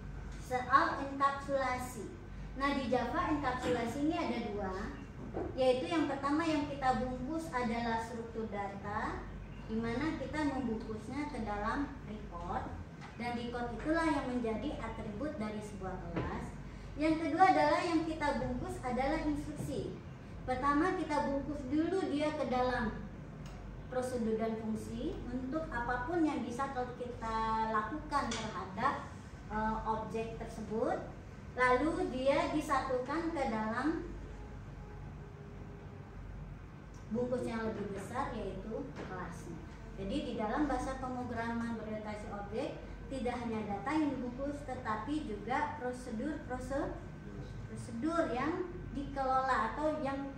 soal enkapsulasi. Nah, di Java enkapsulasi ini ada dua, yaitu yang pertama yang kita bungkus adalah struktur data, di mana kita membungkusnya ke dalam record, dan record itulah yang menjadi atribut dari sebuah kelas. Yang kedua adalah yang kita bungkus adalah instruksi. Pertama kita bungkus dulu dia ke dalam prosedur dan fungsi untuk apapun yang bisa kita lakukan terhadap objek tersebut. Lalu dia disatukan ke dalam bungkus yang lebih besar, yaitu kelasnya. Jadi di dalam bahasa pemrograman berorientasi objek tidak hanya data yang dibungkus, tetapi juga prosedur yang dikelola atau yang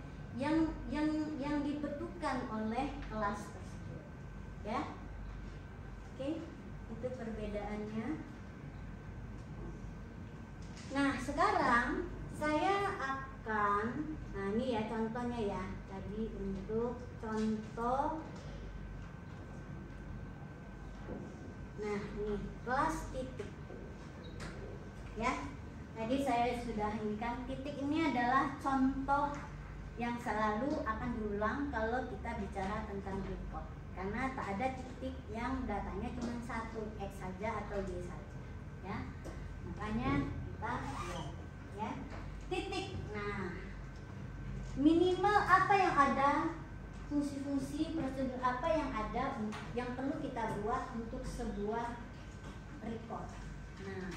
dibentukkan oleh kelas tersebut, ya. Oke, itu perbedaannya. Nah, sekarang saya akan, nah ini ya contohnya ya, tadi untuk contoh. Nah, ini kelas titik, ya. Tadi saya sudah indikan titik ini adalah contoh yang selalu akan diulang kalau kita bicara tentang record, karena tak ada titik yang datanya cuma satu, X saja atau Y saja, ya. Makanya kita lihat, ya, titik. Nah, minimal apa yang ada, fungsi-fungsi prosedur apa yang ada yang perlu kita buat untuk sebuah record. Nah,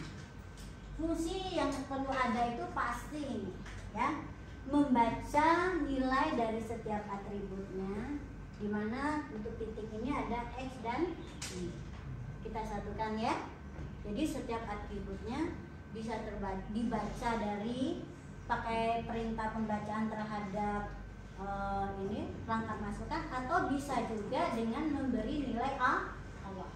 fungsi yang perlu ada itu pasti ini, ya, membaca nilai dari setiap atributnya, di mana untuk titik ini ada X dan Y. Kita satukan, ya. Jadi setiap atributnya bisa dibaca dari pakai perintah pembacaan terhadap ini perangkat masukan, atau bisa juga dengan memberi nilai awal,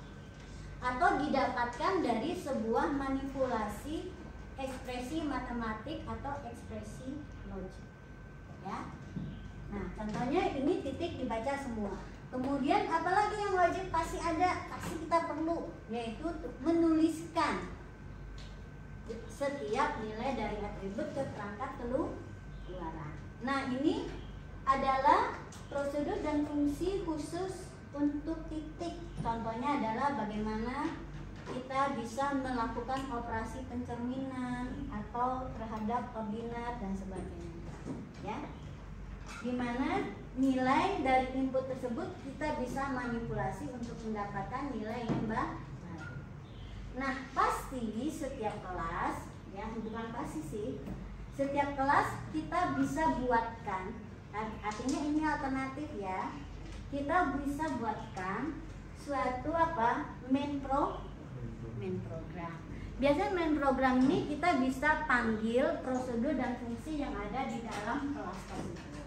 atau didapatkan dari sebuah manipulasi ekspresi matematik atau ekspresi logik, ya. Nah, contohnya ini titik dibaca semua. Kemudian apalagi yang wajib pasti ada, pasti kita perlu, yaitu menuliskan setiap nilai dari atribut ke perangkat keluaran. Nah, ini adalah prosedur dan fungsi khusus untuk titik. Contohnya adalah bagaimana kita bisa melakukan operasi pencerminan atau terhadap koordinat dan sebagainya, ya. Dimana nilai dari input tersebut kita bisa manipulasi untuk mendapatkan nilai yang baru. Nah, pasti setiap kelas, ya, bukan pasti sih, setiap kelas kita bisa buatkan, artinya ini alternatif, ya, kita bisa buatkan suatu main program. Biasanya main program ini kita bisa panggil prosedur dan fungsi yang ada di dalam kelas tersebut,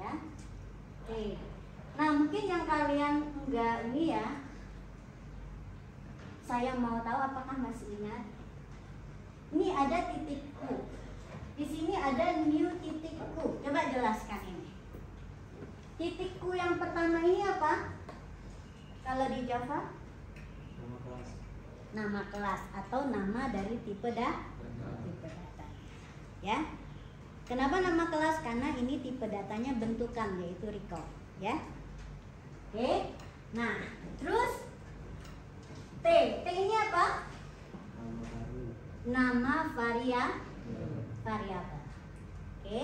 ya. Oke. Nah, mungkin yang kalian enggak ini, ya, saya mau tahu apakah masih ingat. Ini ada titik Q. Di sini ada new titik Q. Coba jelaskan ini. Titik Q yang pertama ini apa? Kalau di Java? nama kelas atau nama dari tipe data. Ya. Kenapa nama kelas? Karena ini tipe datanya bentukan, yaitu record, ya. Oke. Nah, terus T ini apa? Nama variabel. Oke.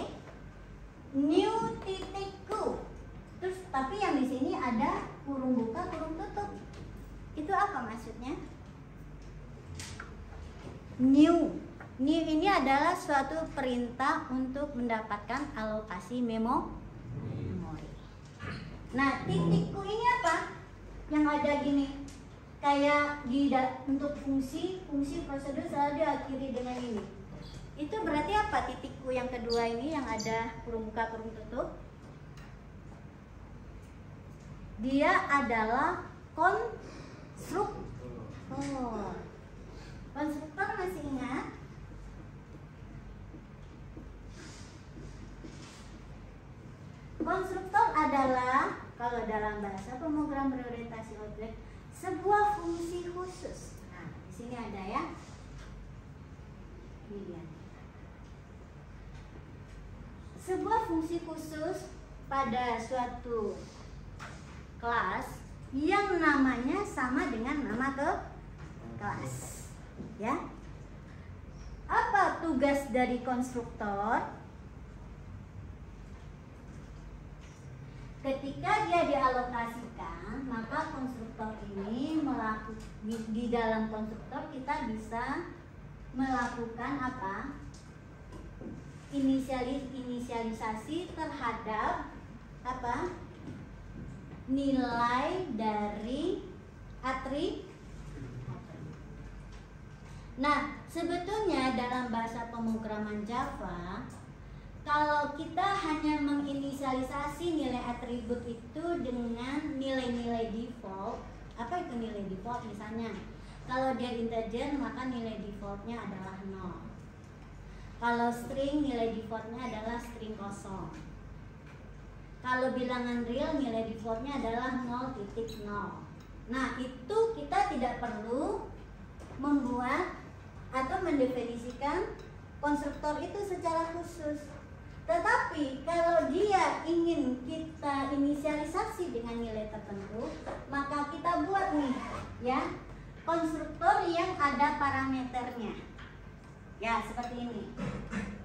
New titik Q. Terus tapi yang di sini ada kurung buka, kurung tutup. Itu apa maksudnya? New ini adalah suatu perintah untuk mendapatkan alokasi memori. Nah, titik Q ini apa? Yang ada gini. Kayak untuk fungsi prosedur selalu diakhiri dengan ini. Itu berarti apa titik Q yang kedua ini yang ada kurung buka, kurung tutup? Dia adalah konstruktor. Konstruktor masih ingat? Konstruktor adalah, kalau dalam bahasa pemrogram berorientasi objek, sebuah fungsi khusus. Nah, di sini ada ya. Ini dia. Sebuah fungsi khusus pada suatu kelas yang namanya sama dengan nama kelas. Ya. Apa tugas dari konstruktor? Ketika dia dialokasikan, maka konstruktor ini di dalam konstruktor kita bisa melakukan apa? Inisialisasi terhadap apa? Nilai dari atribut. Nah, sebetulnya dalam bahasa pemrograman Java, kalau kita hanya menginisialisasi nilai atribut itu dengan nilai-nilai default, apa itu nilai default? Misalnya, kalau dia integer maka nilai defaultnya adalah 0. Kalau string nilai defaultnya adalah string kosong. Kalau bilangan real nilai defaultnya adalah 0.0. Nah, itu kita tidak perlu membuat atau mendefinisikan konstruktor itu secara khusus. Tetapi kalau dia ingin kita inisialisasi dengan nilai tertentu, maka kita buat nih ya konstruktor yang ada parameternya. Ya, seperti ini.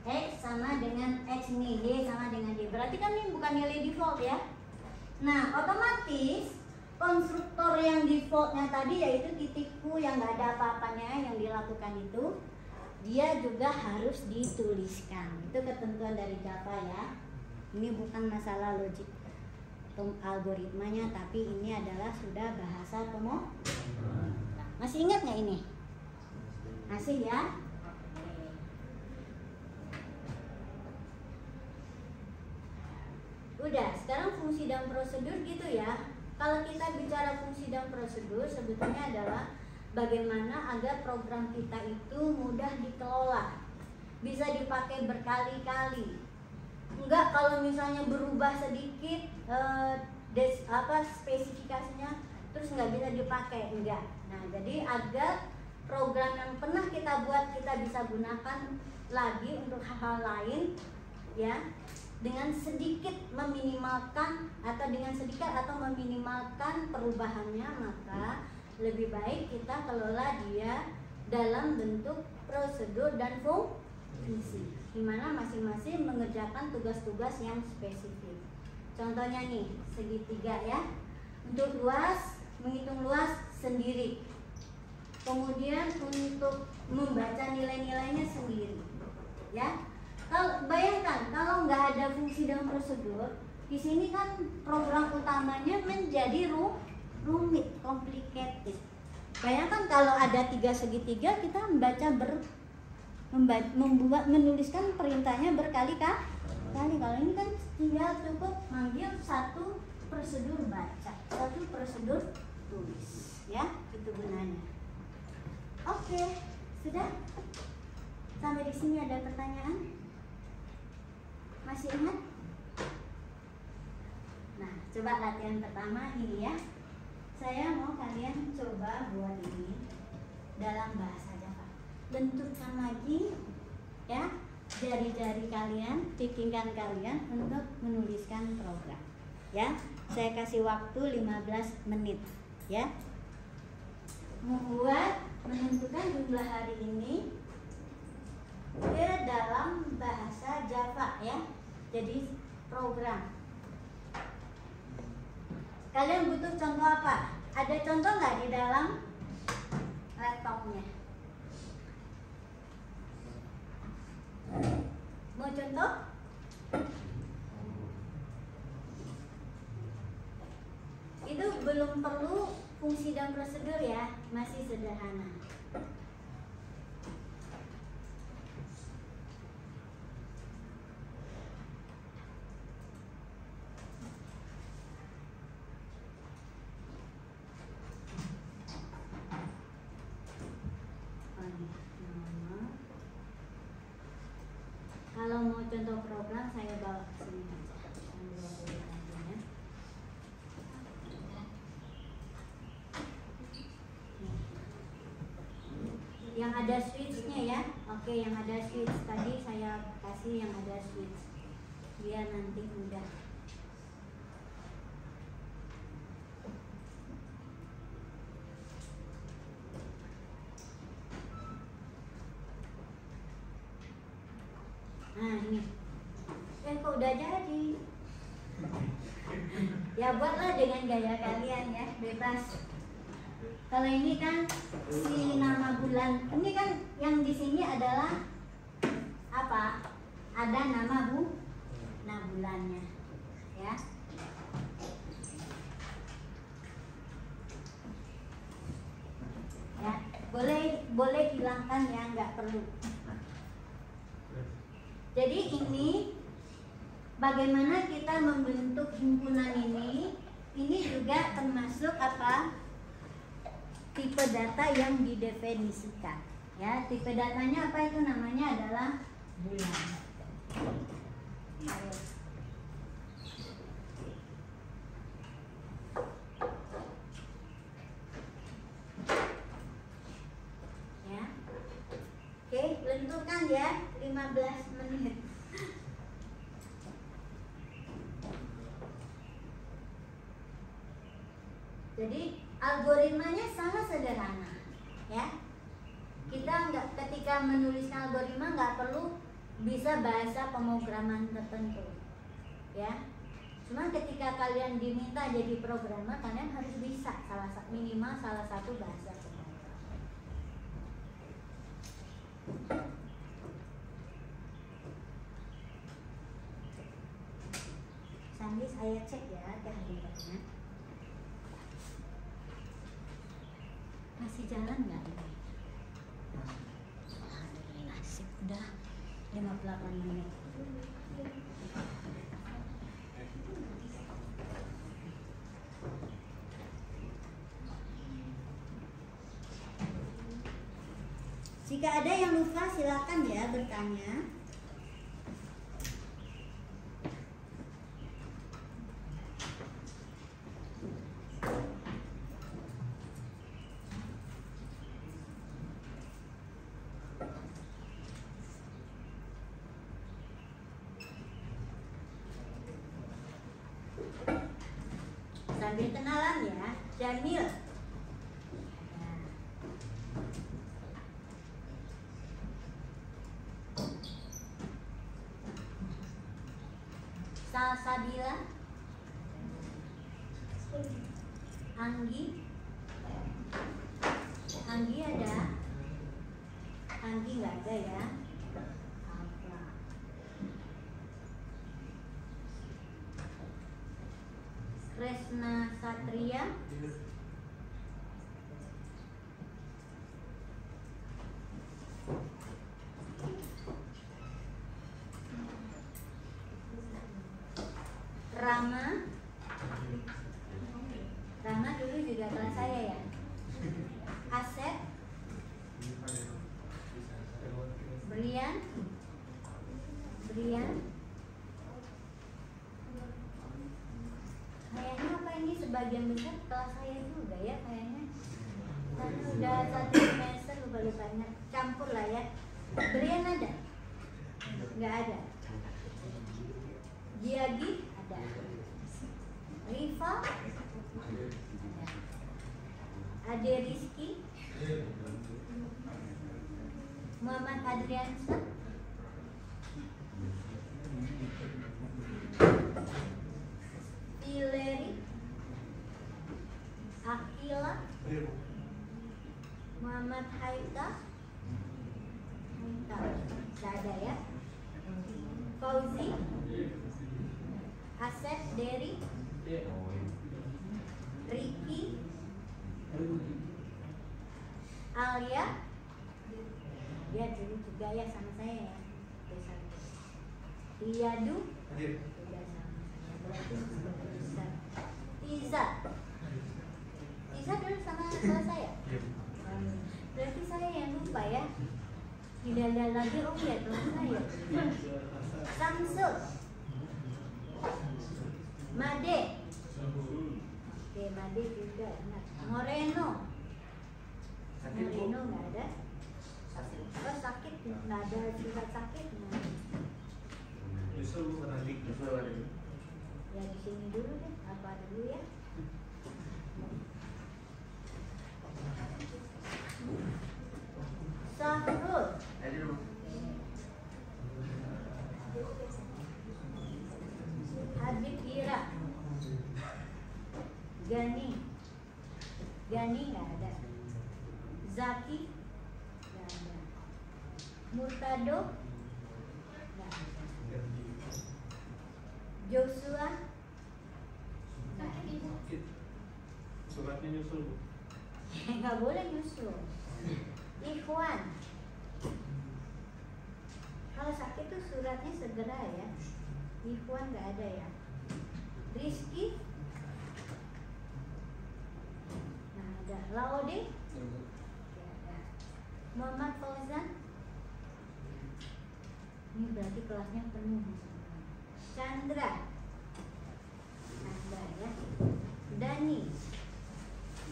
X sama dengan X nih, Y sama dengan Y. Berarti kan ini bukan nilai default ya. Nah, otomatis konstruktor yang defaultnya tadi yaitu titik Q yang nggak ada apa-apanya yang dilakukan itu, dia juga harus dituliskan. Itu ketentuan dari Java ya. Ini bukan masalah logik algoritmanya, tapi ini adalah sudah bahasa pemrograman. Masih ingat nggak ini? Masih ya? Udah, sekarang fungsi dan prosedur gitu ya. Kalau kita bicara fungsi dan prosedur, sebetulnya adalah bagaimana agar program kita itu mudah dikelola, bisa dipakai berkali-kali. Enggak kalau misalnya berubah sedikit spesifikasinya terus nggak bisa dipakai, enggak. Nah, jadi agar program yang pernah kita buat kita bisa gunakan lagi untuk hal-hal lain, ya, dengan sedikit meminimalkan atau meminimalkan perubahannya, maka lebih baik kita kelola dia dalam bentuk prosedur dan fungsi, di mana masing-masing mengerjakan tugas-tugas yang spesifik. Contohnya nih, segitiga ya. Untuk luas, menghitung luas sendiri. Kemudian untuk membaca nilai-nilainya sendiri. Ya. Kalau bayangkan kalau nggak ada fungsi dan prosedur, di sini kan program utamanya menjadi rumit, complicated. Bayangkan kalau ada 3 segitiga, kita menuliskan perintahnya berkali-kali. Kalau ini kan tinggal cukup manggil satu prosedur baca, satu prosedur tulis, ya, itu gunanya. Oke, sudah? Sampai di sini ada pertanyaan? Masih ingat? Nah, coba latihan pertama ini ya. Saya mau kalian coba buat ini. dalam bahasa Java. Bentukkan lagi ya jari-jari kalian, pinggan kalian untuk menuliskan program. Ya, saya kasih waktu 15 menit ya. Menentukan jumlah hari ini ke dalam bahasa Java ya. Jadi program. Kalian butuh contoh apa? Ada contoh nggak di dalam laptopnya? Mau contoh? Itu belum perlu fungsi dan prosedur ya, masih sederhana. Kalau mau contoh program saya bawa ke sini aja. Yang ada switchnya ya. Oke, yang ada switch tadi saya kasih yang ada switch biar nanti mudah. Nah ini, kok udah jadi? Ya buatlah dengan gaya kalian ya, bebas. Kalau ini kan si nama bulan, ini kan yang di sini adalah apa? Ada nama bulannya, ya. Ya, boleh hilangkan ya, nggak perlu. Jadi ini bagaimana kita membentuk himpunan ini juga termasuk apa? Tipe data yang didefinisikan. Ya, tipe datanya apa itu namanya adalah bulan. Ya. Oke, tentukan ya 15 menit. Jadi algoritmanya sangat sederhana, ya. Kita ketika menuliskan algoritma nggak perlu bisa bahasa pemrograman tertentu, ya. Cuma ketika kalian diminta jadi programmer, kalian harus bisa minimal salah satu bahasa pemrograman. Sambil saya cek ya kehadirannya. Masih jalan nggak ini? Alhamdulillah, sip, udah 58 menit. Jika ada yang lupa silakan ya bertanya. Sambil kenalan ya, Jamil. Salsabila, Anggi ada, Anggi nggak ada ya. Kresna Satria, Rama dulu juga kelas saya ya. Asep, Brian, kayaknya apa ini sebagian besar kelas saya juga ya kayaknya. Karena udah 1 semester baru banyak campur lah ya. Brian ada? Nggak ada. Giagi ada. Riva ada. Ade Rizky, Muhammad Adriansa, Hileri, Akila, Muhammad Haita, nggak ada ya. Fauzi, Asep Dery, Ricky, Alia, dia dulu juga ya sama saya ya. Iyadu, juga sama saya. Berarti besar. Tiza, Tiza dulu sama saya. Berarti saya yang lupa ya. Tidak ada lagi ya teman saya. Samsul, Made, oke Made juga enak. Moreno nggak ada. Oh sakit nggak ada surat sakit. Ya di sini dulu deh. Apa dulu ya? Sahrul, Habib Ira, Gani nggak ada. Zaki nggak ada. Murtado nggak ada. Joshua nggak ada. Suratnya nyusul. Nggak boleh nyusul. Ikhwan, kalau sakit tuh suratnya segera ya. Ikhwan nggak ada ya. Rizky nggak ada. Laode nggak ada. Muhammad Fauzan, ini berarti kelasnya penuh. Chandra ada ya. Dani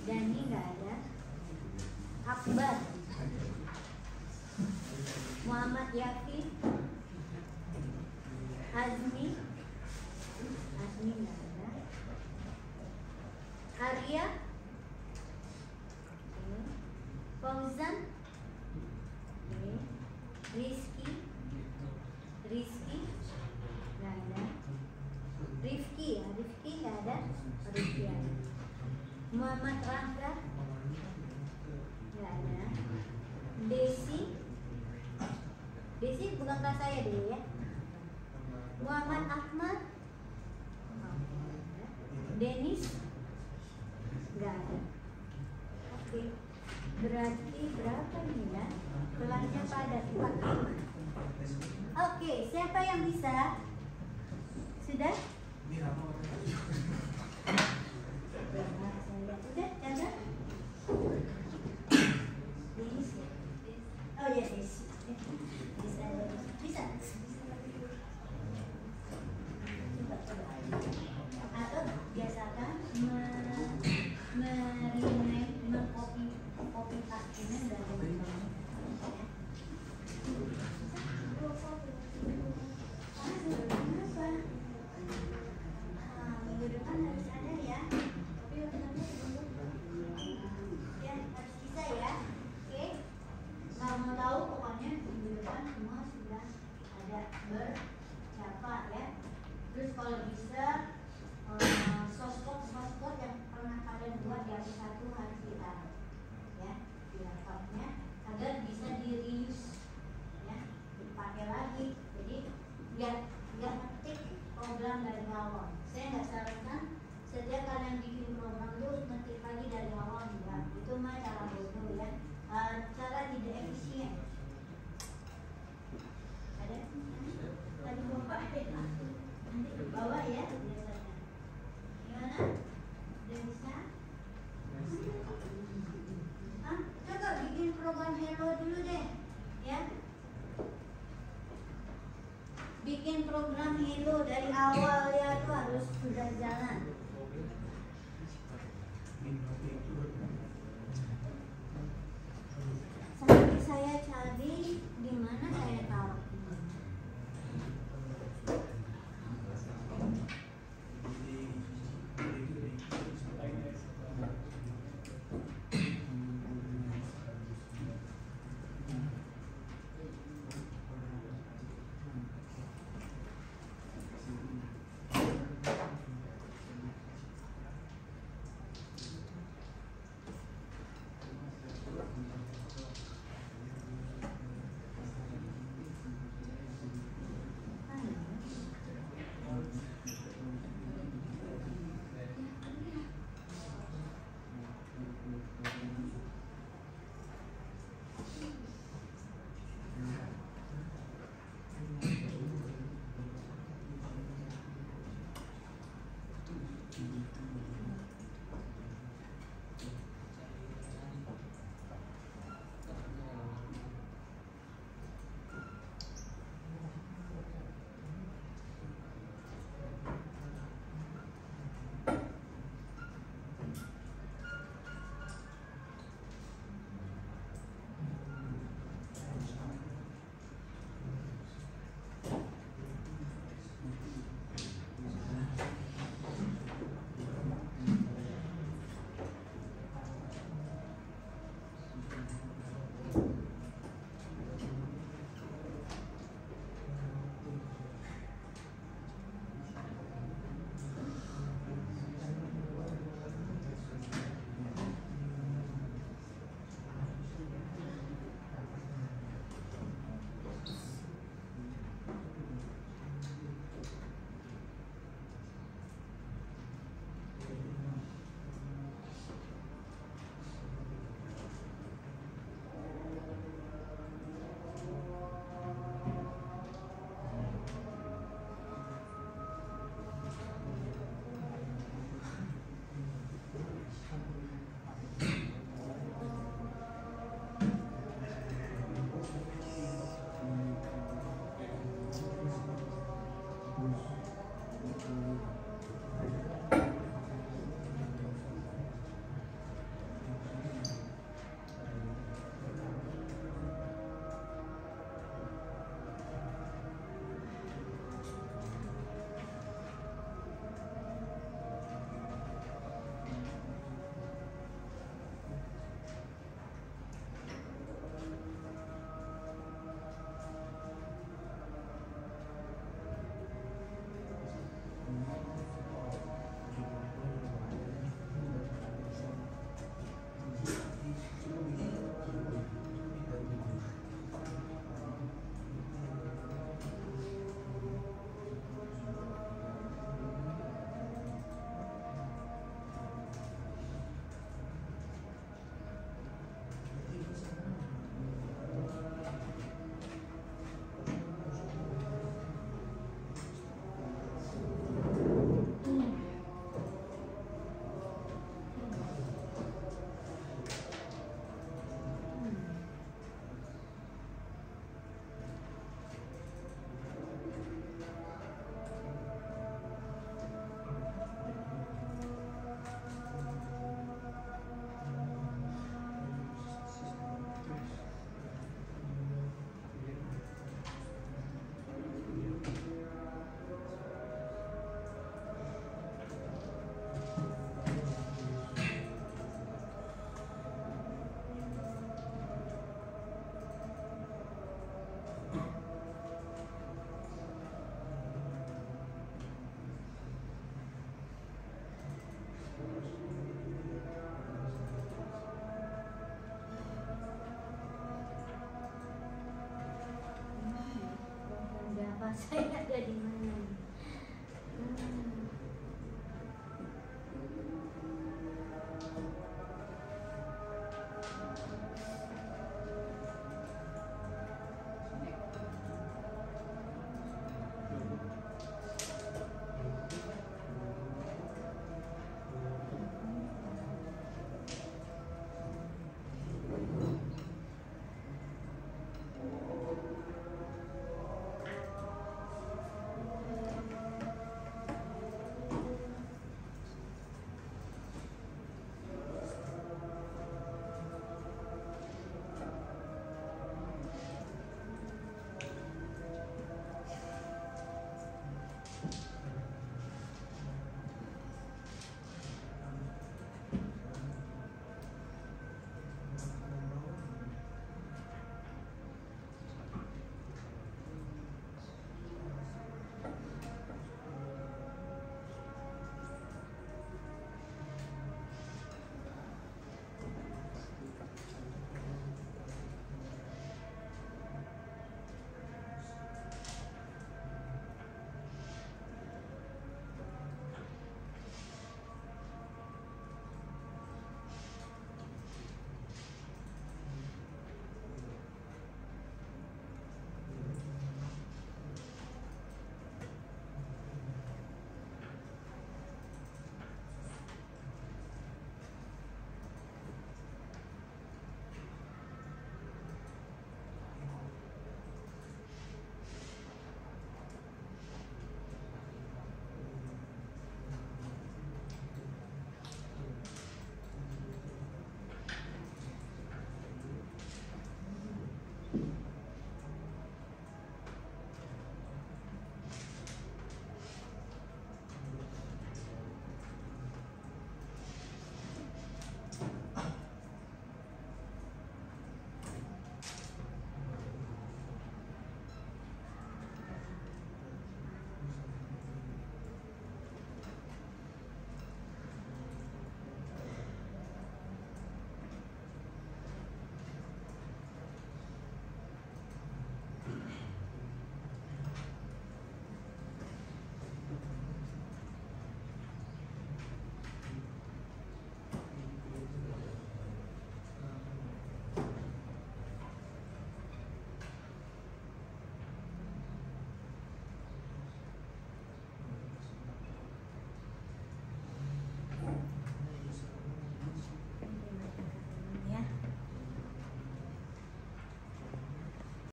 nggak ada. Akbar, Muhammad Yafi, Azmi nggak ada. Arya, Fauzan, Rizky nggak ada. Rifki nggak ada. Rifki ada. Muhammad Rangga nggak ada. Desi bukan kelas saya deh ya. Muhammad Ahmad, Denis nggak ada. Oke, berarti berapa nih ya? Kelasnya pada 45. Oke, siapa yang bisa? Sudah? Udah, catat. Oh ya, Desi. Bisa. Atau biasakan mengcopy pastinya dari minggu depan harus ada ya. Ya harus bisa ya. Oke. Kalau mau tahu pokoknya minggu depan semua sudah ada bersiapa ya. Terus kalau bisa sospot yang pernah kalian buat yang satu harus ditaruh ya di laptopnya agar bisa di reuse ya, dipakai lagi. Jadi nggak ngetik program dari awal. Saya nggak sarankan setiap kalian bikin program terus ngetik lagi dari awal, enggak. Itu mah cara bodoh ya, cara tidak efisien. Ada tadi bapak nanti bawa ya biasanya. Gimana? Udah bisa? Coba bikin program Hello dulu deh ya. Bikin program Hello dari awal